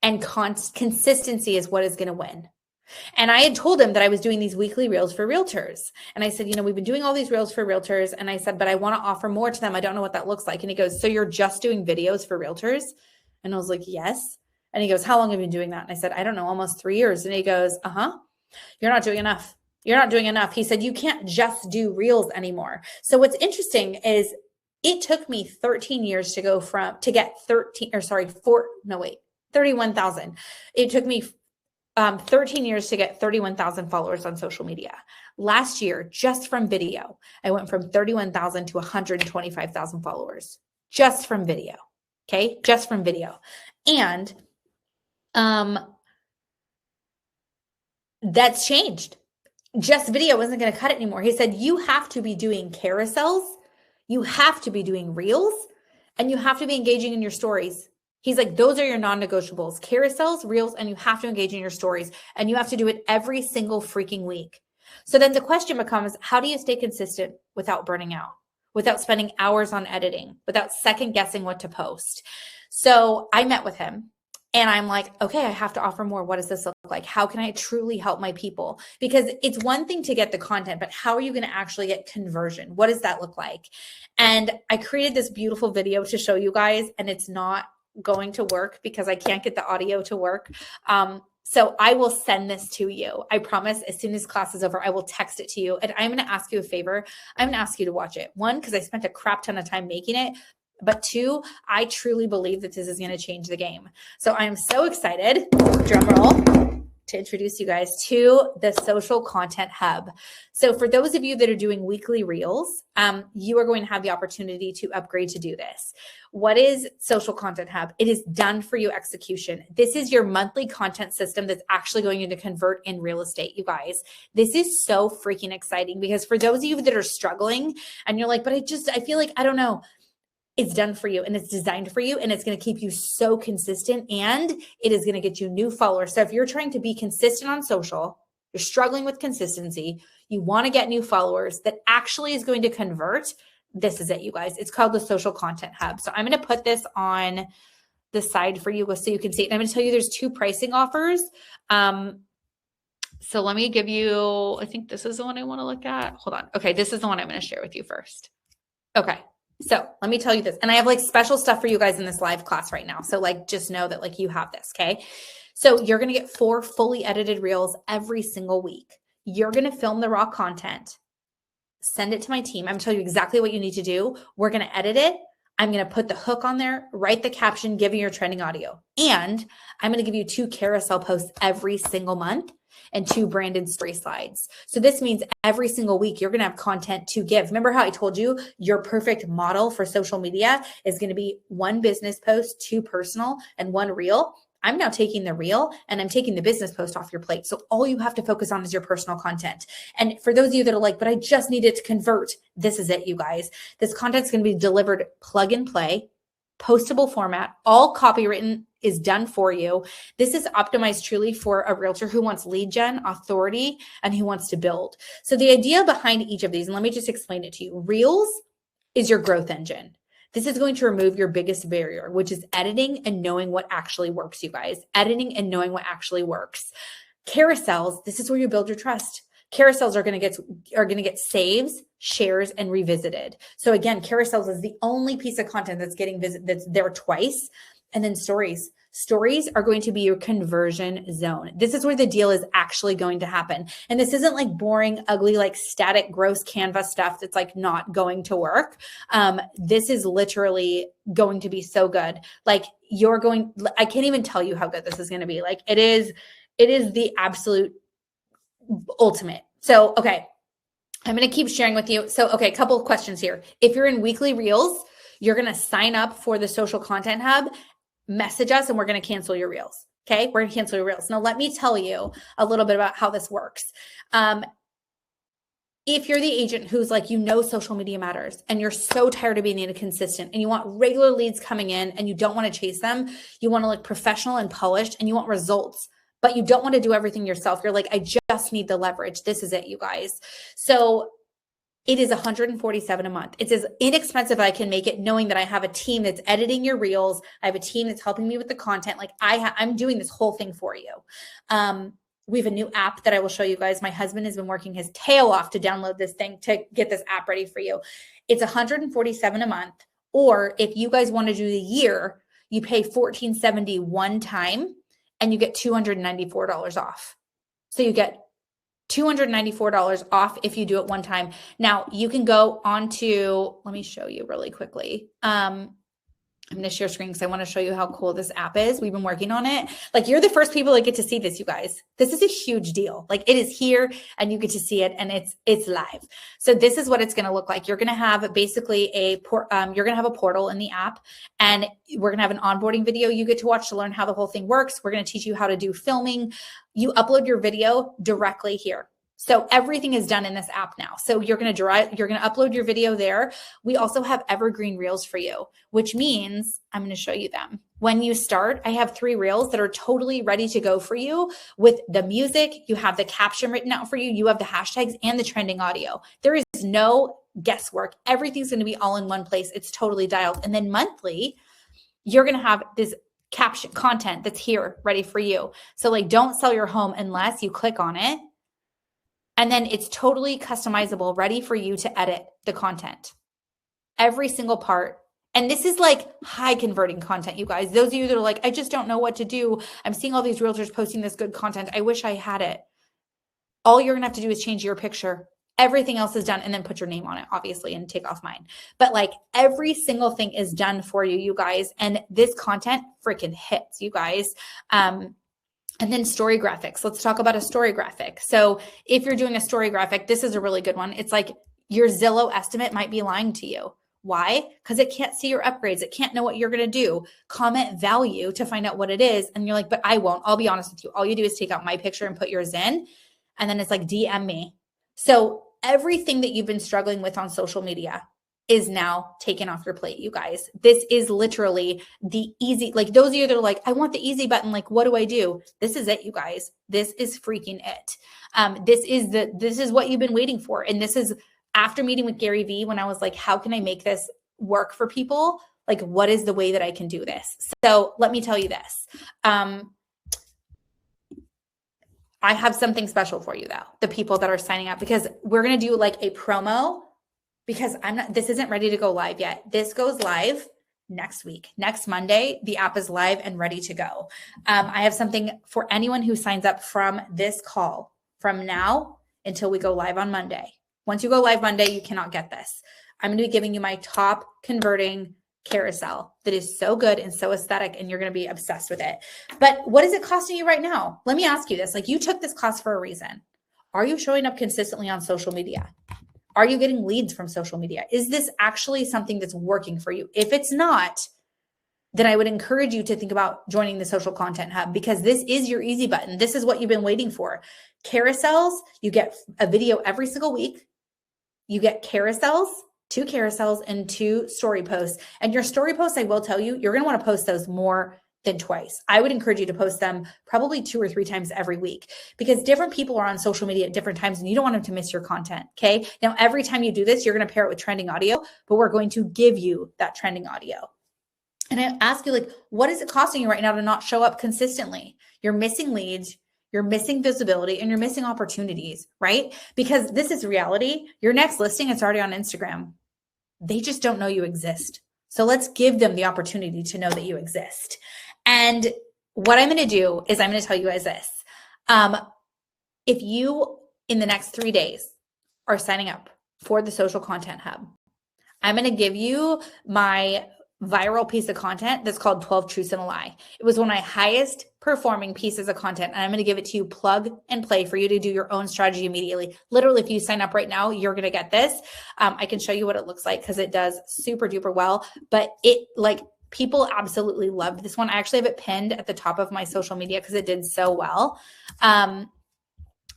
and consistency is what is going to win. And I had told him that I was doing these weekly reels for realtors. And I said, you know, we've been doing all these reels for realtors. And I said, but I want to offer more to them. I don't know what that looks like. And he goes, so you're just doing videos for realtors? And I was like, yes. And he goes, how long have you been doing that? And I said, I don't know, almost 3 years. And he goes, you're not doing enough. You're not doing enough. He said, you can't just do reels anymore. So what's interesting is it took me 13 years to go to get 31,000. It took me 13 years to get 31,000 followers on social media. Last year, just from video, I went from 31,000 to 125,000 followers just from video. Okay. Just from video. And, that's changed. Just video isn't going to cut it anymore. He said, you have to be doing carousels. You have to be doing reels, and you have to be engaging in your stories. He's like, those are your non-negotiables: carousels, reels, and you have to engage in your stories, and you have to do it every single freaking week. So then the question becomes, how do you stay consistent without burning out, without spending hours on editing, without second guessing what to post? So I met with him and I'm like, okay, I have to offer more. What does this look like? How can I truly help my people? Because it's one thing to get the content, but how are you going to actually get conversion? What does that look like? And I created this beautiful video to show you guys, and it's not going to work because I can't get the audio to work. So I will send this to you. I promise, as soon as class is over, I will text it to you. And I'm going to ask you a favor. I'm going to ask you to watch it. One, because I spent a crap ton of time making it. But two, I truly believe that this is going to change the game. So I'm so excited, drum roll, to introduce you guys to the Social Content Hub. So for those of you that are doing weekly reels, you are going to have the opportunity to upgrade to do this. What is Social Content Hub? It is done for you execution. This is your monthly content system that's actually going to convert in real estate, you guys. This is so freaking exciting, because for those of you that are struggling and you're like, but I feel like, I don't know. It's done for you, and it's designed for you, and it's going to keep you so consistent, and it is going to get you new followers. So if you're trying to be consistent on social, you're struggling with consistency, you want to get new followers that actually is going to convert, this is it, you guys. It's called the Social Content Hub. So I'm going to put this on the side for you so you can see it. And I'm going to tell you there's 2 pricing offers. So let me give you, I think this is the one I want to look at. Hold on. Okay, this is the one I'm going to share with you first. Okay. So let me tell you this. And I have like special stuff for you guys in this live class right now. So like, just know that like you have this. Okay. So you're going to get 4 fully edited reels every single week. You're going to film the raw content, send it to my team. I'm telling you exactly what you need to do. We're going to edit it. I'm going to put the hook on there, write the caption, give you your trending audio. And I'm going to give you 2 carousel posts every single month and 2 branded story slides. So this means every single week you're going to have content to give. Remember how I told you your perfect model for social media is going to be 1 business post, 2 personal, and 1 reel? I'm now taking the reel and I'm taking the business post off your plate. So all you have to focus on is your personal content. And for those of you that are like, but I just need it to convert, this is it, you guys. This content's going to be delivered plug and play, postable format, all copywritten, is done for you. This is optimized truly for a realtor who wants lead gen, authority, and who wants to build. So the idea behind each of these, and let me just explain it to you. Reels is your growth engine. This is going to remove your biggest barrier, which is editing and knowing what actually works, you guys. Editing and knowing what actually works. Carousels, this is where you build your trust. carousels are going to get saves, shares, and revisited. So again, carousels is the only piece of content that's that's there twice. And then stories. Stories are going to be your conversion zone. This is where the deal is actually going to happen. And this isn't like boring, ugly, like static, gross Canva stuff that's like not going to work. This is literally going to be so good. Like I can't even tell you how good this is going to be. Like it is the absolute ultimate. So, okay, I'm going to keep sharing with you. So, okay, a couple of questions here. If you're in weekly reels, you're going to sign up for the social content hub, message us, and we're going to cancel your reels. Okay, we're going to cancel your reels. Now, let me tell you a little bit about how this works. If you're the agent who's like, social media matters and you're so tired of being inconsistent and you want regular leads coming in and you don't want to chase them, you want to look professional and polished and you want results, but you don't want to do everything yourself. You're like, I just need the leverage. This is it, you guys. So it is $147 a month. It's as inexpensive as I can make it, knowing that I have a team that's editing your reels. I have a team that's helping me with the content. Like I'm doing this whole thing for you. We have a new app that I will show you guys. My husband has been working his tail off to download this thing to get this app ready for you. It's $147 a month. Or if you guys want to do the year, you pay $14.70 one time and you get $294 off. So you get $294 off if you do it one time. Now you can go on to, let me show you really quickly. I'm going to share screen because I want to show you how cool this app is. We've been working on it. Like you're the first people that get to see this, you guys. This is a huge deal. Like it is here and you get to see it and it's live. So this is what it's going to look like. You're going to have basically you're going to have a portal in the app and we're going to have an onboarding video you get to watch to learn how the whole thing works. We're going to teach you how to do filming. You upload your video directly here. So everything is done in this app now. So you're going to upload your video there. We also have evergreen reels for you, which means I'm going to show you them. When you start, I have 3 reels that are totally ready to go for you with the music. You have the caption written out for you. You have the hashtags and the trending audio. There is no guesswork. Everything's going to be all in one place. It's totally dialed. And then monthly, you're going to have this caption content that's here ready for you. So like, don't sell your home unless you click on it. And then it's totally customizable, ready for you to edit the content. Every single part. And this is like high converting content, you guys. Those of you that are like, I just don't know what to do. I'm seeing all these realtors posting this good content. I wish I had it. All you're going to have to do is change your picture. Everything else is done and then put your name on it, obviously, and take off mine. But like every single thing is done for you, you guys. And this content freaking hits, you guys. And then story graphics. Let's talk about a story graphic. So if you're doing a story graphic, this is a really good one. It's like your Zillow estimate might be lying to you. Why? Because it can't see your upgrades. It can't know what you're going to do. Comment value to find out what it is. And you're like, but I won't. I'll be honest with you. All you do is take out my picture and put yours in. And then it's like, DM me. So everything that you've been struggling with on social media is now taken off your plate, you guys. This is literally the easy, like those of you that are like, I want the easy button. Like, what do I do? This is it, you guys. This is freaking it. This is what you've been waiting for. And this is after meeting with Gary Vee, when I was like, how can I make this work for people? Like, what is the way that I can do this? So let me tell you this. I have something special for you though, the people that are signing up, because we're going to do like a promo. Because this isn't ready to go live yet. This goes live next week. Next Monday, the app is live and ready to go. I have something for anyone who signs up from this call from now until we go live on Monday. Once you go live Monday, you cannot get this. I'm going to be giving you my top converting carousel that is so good and so aesthetic, and you're going to be obsessed with it. But what is it costing you right now? Let me ask you this. Like, you took this class for a reason. Are you showing up consistently on social media? Are you getting leads from social media? Is this actually something that's working for you? If it's not, then I would encourage you to think about joining the Social Content Hub, because this is your easy button. This is what you've been waiting for. Carousels, you get a video every single week. You get carousels, 2 carousels and 2 story posts. And your story posts, I will tell you, you're going to want to post those more than twice. I would encourage you to post them probably 2 or 3 times every week, because different people are on social media at different times and you don't want them to miss your content. Okay. Now, every time you do this, you're going to pair it with trending audio, but we're going to give you that trending audio. And I ask you, like, what is it costing you right now to not show up consistently? You're missing leads. you're missing visibility, and you're missing opportunities, right? Because this is reality. Your next listing, it's already on Instagram. They just don't know you exist. So let's give them the opportunity to know that you exist. And what I'm going to do is I'm going to tell you guys this. If you, in the next 3 days, are signing up for the Social Content Hub, I'm going to give you my viral piece of content that's called 12 Truths and a Lie. It was one of my highest performing pieces of content, and I'm going to give it to you plug and play for you to do your own strategy immediately. Literally, if you sign up right now, you're going to get this. I can show you what it looks like because it does super duper well, but people absolutely loved this one. I actually have it pinned at the top of my social media because it did so well.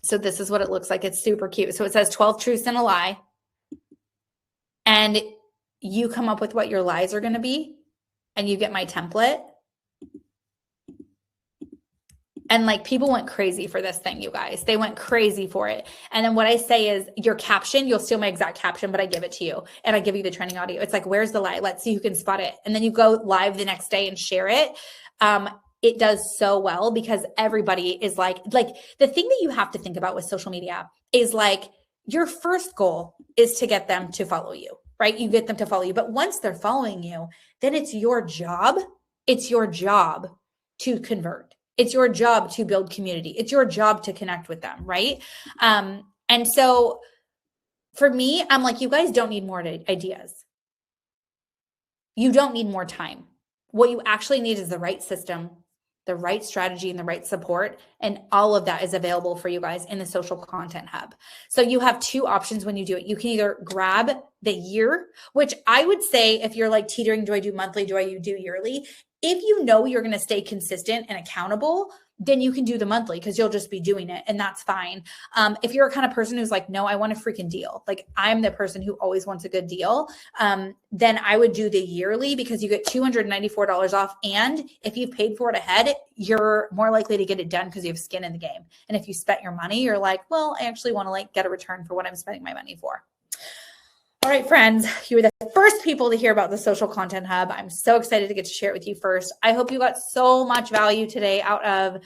So this is what it looks like. It's super cute. So it says 12 Truths and a Lie. And you come up with what your lies are going to be, and you get my template. And like, people went crazy for this thing, you guys. They went crazy for it. And then what I say is your caption, you'll steal my exact caption, but I give it to you and I give you the trending audio. It's like, where's the lie? Let's see who can spot it. And then you go live the next day and share it. It does so well because everybody is like the thing that you have to think about with social media is like, your first goal is to get them to follow you, right? You get them to follow you. But once they're following you, then it's your job. It's your job to convert. It's your job to build community. It's your job to connect with them, right? And so for me, I'm like, you guys don't need more ideas. You don't need more time. What you actually need is the right system, the right strategy, and the right support. And all of that is available for you guys in the Social Content Hub. So you have two options when you do it. You can either grab the year, which I would say if you're like teetering, do I do monthly? Do I do yearly? If you know you're going to stay consistent and accountable, then you can do the monthly because you'll just be doing it, and that's fine. If you're a kind of person who's like, no, I want a freaking deal. Like, I'm the person who always wants a good deal. Then I would do the yearly because you get $294 off. And if you've paid for it ahead, you're more likely to get it done because you have skin in the game. And if you spent your money, you're like, well, I actually want to like get a return for what I'm spending my money for. All right, friends, you were the first people to hear about the Social Content Hub. I'm so excited to get to share it with you first. I hope you got so much value today out of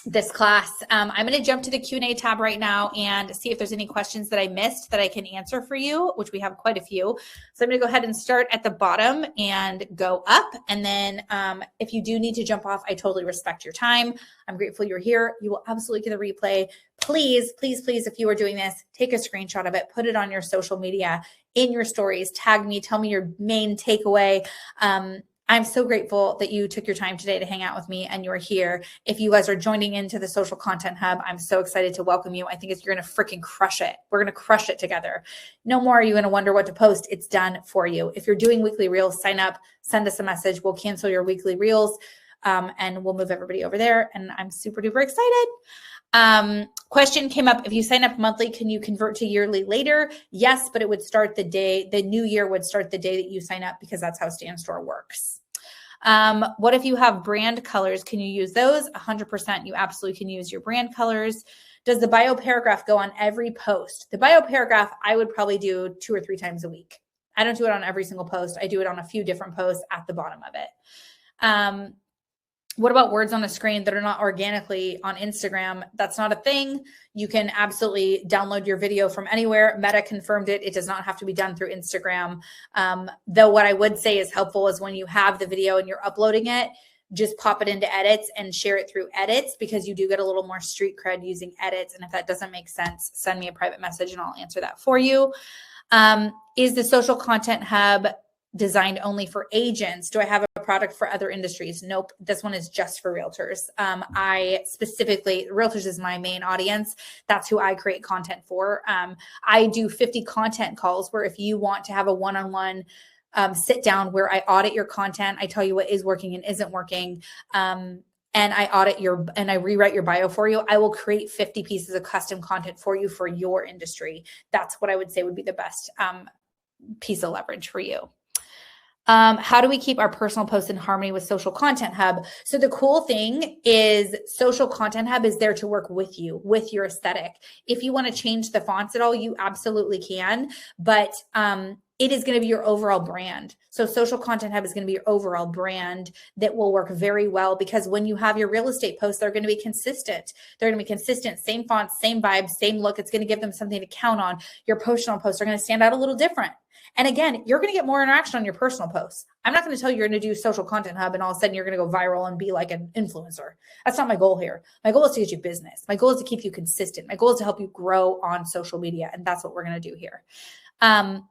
this class. I'm going to jump to the Q&A tab right now and see if there's any questions that I missed that I can answer for you, which we have quite a few. So I'm going to go ahead and start at the bottom and go up. And then if you do need to jump off, I totally respect your time. I'm grateful you're here. You will absolutely get a replay. Please, please, please, if you are doing this, take a screenshot of it, put it on your social media, in your stories, tag me, tell me your main takeaway. I'm so grateful that you took your time today to hang out with me and you're here. If you guys are joining into the Social Content Hub, I'm so excited to welcome you. I think you're going to freaking crush it. We're going to crush it together. No more are you going to wonder what to post. It's done for you. If you're doing weekly reels, sign up, send us a message. We'll cancel your weekly reels and we'll move everybody over there. And I'm super duper excited. Question came up. If you sign up monthly, can you convert to yearly later? Yes, but it would start the new year would start the day that you sign up because that's how Stan Store works. What if you have brand colors? Can you use those? 100%. You absolutely can use your brand colors. Does the bio paragraph go on every post? The bio paragraph, I would probably do 2 or 3 times a week. I don't do it on every single post. I do it on a few different posts at the bottom of it. What about words on a screen that are not organically on Instagram? That's not a thing. You can absolutely download your video from anywhere. Meta confirmed it. It does not have to be done through Instagram. Though what I would say is helpful is when you have the video and you're uploading it, just pop it into edits and share it through edits because you do get a little more street cred using edits. And if that doesn't make sense, send me a private message and I'll answer that for you. Is the Social Content Hub designed only for agents? Do I have a product for other industries? Nope. This one is just for realtors. Realtors is my main audience. That's who I create content for. I do 50 content calls where if you want to have a one-on-one sit down where I audit your content, I tell you what is working and isn't working. And I rewrite your bio for you. I will create 50 pieces of custom content for you for your industry. That's what I would say would be the best piece of leverage for you. How do we keep our personal posts in harmony with Social Content Hub? So the cool thing is Social Content Hub is there to work with you, with your aesthetic. If you want to change the fonts at all, you absolutely can. But it is going to be your overall brand. So Social Content Hub is going to be your overall brand that will work very well, because when you have your real estate posts, they're going to be consistent. They're going to be consistent, same font, same vibe, same look. It's going to give them something to count on. Your personal posts are going to stand out a little different. And again, you're going to get more interaction on your personal posts. I'm not going to tell you you're going to do Social Content Hub and all of a sudden you're going to go viral and be like an influencer. That's not my goal here. My goal is to get you business. My goal is to keep you consistent. My goal is to help you grow on social media. And that's what we're going to do here. How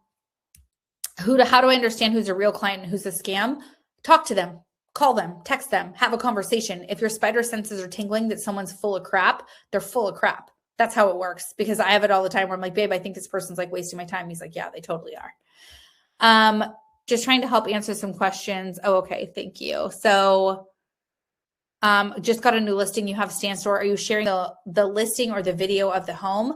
do I understand who's a real client and who's a scam? Talk to them, call them, text them, have a conversation. If your spider senses are tingling that someone's full of crap, they're full of crap. That's how it works, because I have it all the time where I'm like, babe, I think this person's like wasting my time. He's like, yeah, they totally are. Just trying to help answer some questions. Oh, okay. Thank you. So, just got a new listing. You have Stand Store. Are you sharing the listing or the video of the home?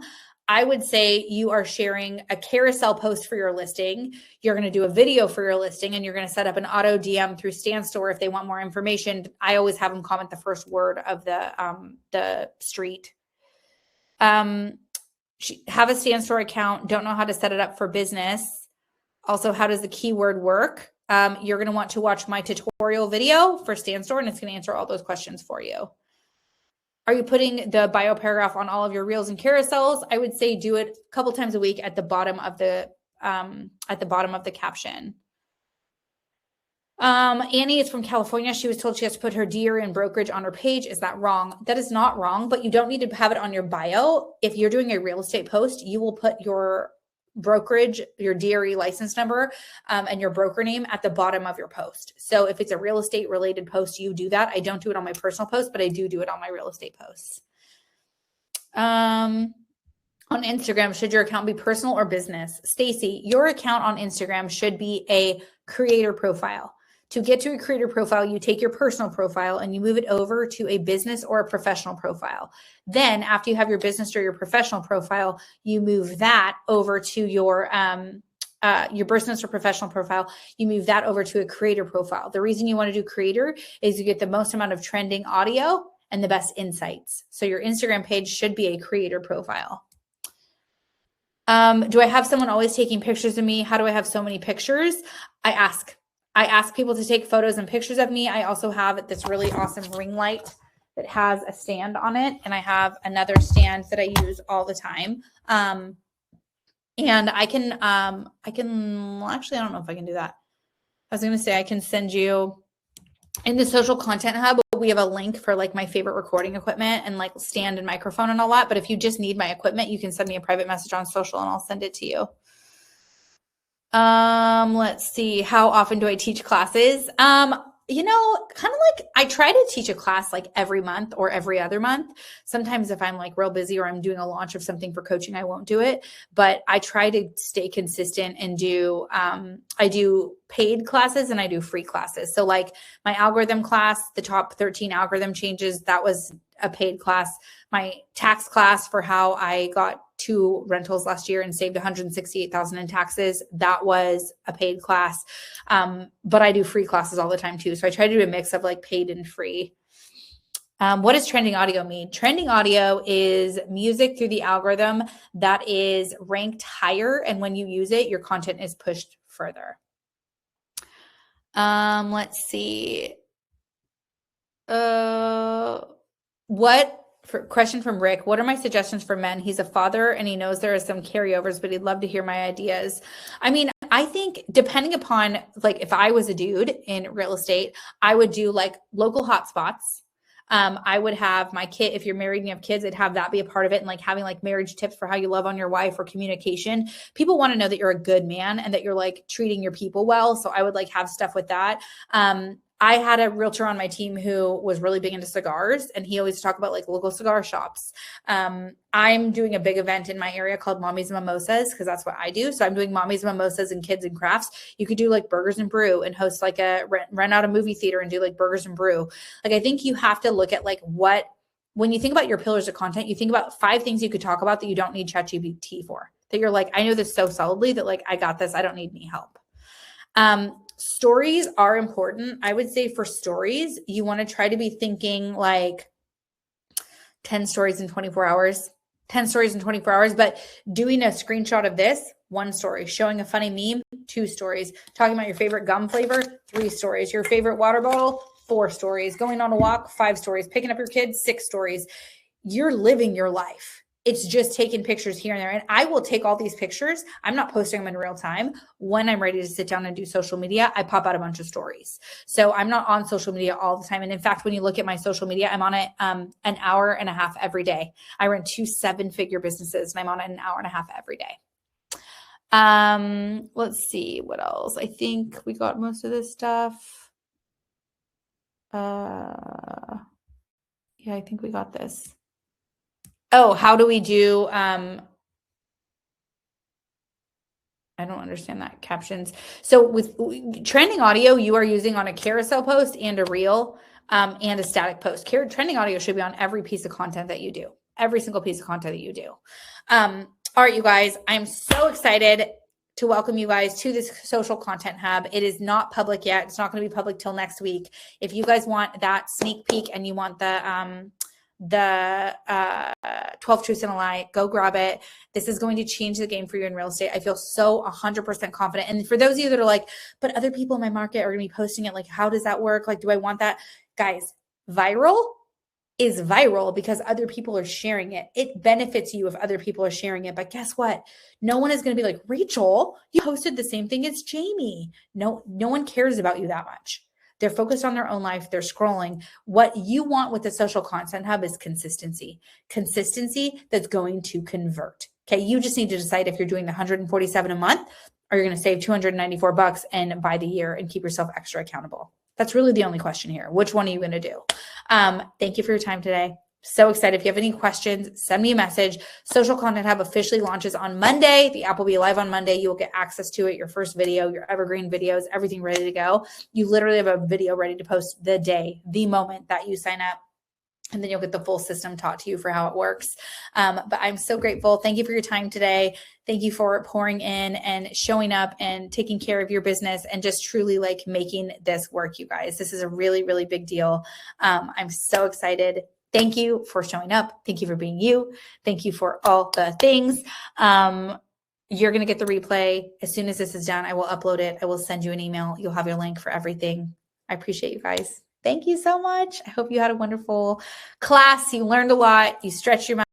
I would say you are sharing a carousel post for your listing. You're going to do a video for your listing, and you're going to set up an auto DM through Stand Store if they want more information. I always have them comment the first word of the street. Have a Stand Store account. Don't know how to set it up for business. Also, how does the keyword work? You're going to want to watch my tutorial video for Stand Store, and it's going to answer all those questions for you. Are you putting the bio paragraph on all of your reels and carousels? I would say do it a couple times a week at the bottom of the caption. Annie is from California. She was told she has to put her DRE and brokerage on her page. Is that wrong? That is not wrong, but you don't need to have it on your bio. If you're doing a real estate post, you will put your brokerage, your DRE license number, and your broker name at the bottom of your post. So if it's a real estate related post, you do that. I don't do it on my personal post, but I do it on my real estate posts. On Instagram, should your account be personal or business? Stacy, your account on Instagram should be a creator profile. To get to a creator profile, you take your personal profile and you move it over to a business or a professional profile. Then after you have your business or your professional profile, you move that over to your business or professional profile. You move that over to a creator profile. The reason you want to do creator is you get the most amount of trending audio and the best insights. So your Instagram page should be a creator profile. Do I have someone always taking pictures of me? How do I have so many pictures? I ask people to take photos and pictures of me. I also have this really awesome ring light that has a stand on it. And I have another stand that I use all the time. And I can, well, actually, I don't know if I can do that. I was going to say, I can send you in the Social Content Hub. We have a link for like my favorite recording equipment and like stand and microphone and all that. But if you just need my equipment, you can send me a private message on social and I'll send it to you. Let's see. How often do I teach classes? Kind of like I try to teach a class like every month or every other month. Sometimes if I'm like real busy or I'm doing a launch of something for coaching, I won't do it, but I try to stay consistent and I do paid classes and I do free classes. So like my algorithm class, the top 13 algorithm changes, that was a paid class. My tax class for how I got 2 rentals last year and saved $168,000 in taxes, that was a paid class. But I do free classes all the time too. So I try to do a mix of like paid and free. What does trending audio mean? Trending audio is music through the algorithm that is ranked higher. And when you use it, your content is pushed further. Let's see. Question from Rick. What are my suggestions for men? He's a father and he knows there are some carryovers, but he'd love to hear my ideas. I mean, I think depending upon like if I was a dude in real estate, I would do like local hotspots. I would have my kid, if you're married and you have kids, I'd have that be a part of it. And like having like marriage tips for how you love on your wife or communication. People want to know that you're a good man and that you're like treating your people well. So I would like have stuff with that. I had a realtor on my team who was really big into cigars and he always talked about like local cigar shops. I'm doing a big event in my area called Mommies and Mimosas because that's what I do. So I'm doing Mommies and Mimosas and Kids and Crafts. You could do like burgers and brew and host like a rent out a movie theater and do like burgers and brew. Like I think you have to look at like when you think about your pillars of content, you think about 5 things you could talk about that you don't need ChatGPT for. That you're like, I know this so solidly that like I got this. I don't need any help. Stories are important. I would say for stories, you want to try to be thinking like 10 stories in 24 hours. 10 stories in 24 hours, but doing a screenshot of this, 1 story, showing a funny meme, 2 stories, talking about your favorite gum flavor, 3 stories, your favorite water bottle, 4 stories, going on a walk, 5 stories, picking up your kids, 6 stories. You're living your life. It's just taking pictures here and there. And I will take all these pictures. I'm not posting them in real time. When I'm ready to sit down and do social media, I pop out a bunch of stories. So I'm not on social media all the time. And in fact, when you look at my social media, I'm on it an hour and a half every day. I run 2 7-figure businesses and I'm on it an hour and a half every day. Let's see what else. I think we got most of this stuff. Yeah, I think we got this. Oh, how do we do, I don't understand that captions. So with trending audio, you are using on a carousel post and a reel and a static post. Trending audio should be on every piece of content that you do, every single piece of content that you do. All right, you guys, I'm so excited to welcome you guys to this social content hub. It is not public yet. It's not going to be public till next week. If you guys want that sneak peek and you want the 12 Truths and a Lie, go grab it. This is going to change the game for you in real estate. I feel so 100% confident. And for those of you that are like, but other people in my market are going to be posting it. Like, how does that work? Like, do I want that? Guys, viral is viral because other people are sharing it. It benefits you if other people are sharing it. But guess what? No one is going to be like, Rachel, you posted the same thing as Jamie. No one cares about you that much. They're focused on their own life. They're scrolling. What you want with the social content hub is consistency that's going to convert. Okay. You just need to decide if you're doing the 147 a month or you're going to save $294 and by the year and keep yourself extra accountable. That's really the only question here. Which one are you going to do? Thank you for your time today. So excited. If you have any questions, send me a message. Social Content Hub officially launches on Monday. The app will be live on Monday. You will get access to it, your first video, your evergreen videos, everything ready to go. You literally have a video ready to post the moment that you sign up. And then you'll get the full system taught to you for how it works. But I'm so grateful. Thank you for your time today. Thank you for pouring in and showing up and taking care of your business and just truly like making this work, you guys. This is a really, really big deal. I'm so excited. Thank you for showing up. Thank you for being you. Thank you for all the things. You're going to get the replay. As soon as this is done, I will upload it. I will send you an email. You'll have your link for everything. I appreciate you guys. Thank you so much. I hope you had a wonderful class. You learned a lot. You stretched your mind.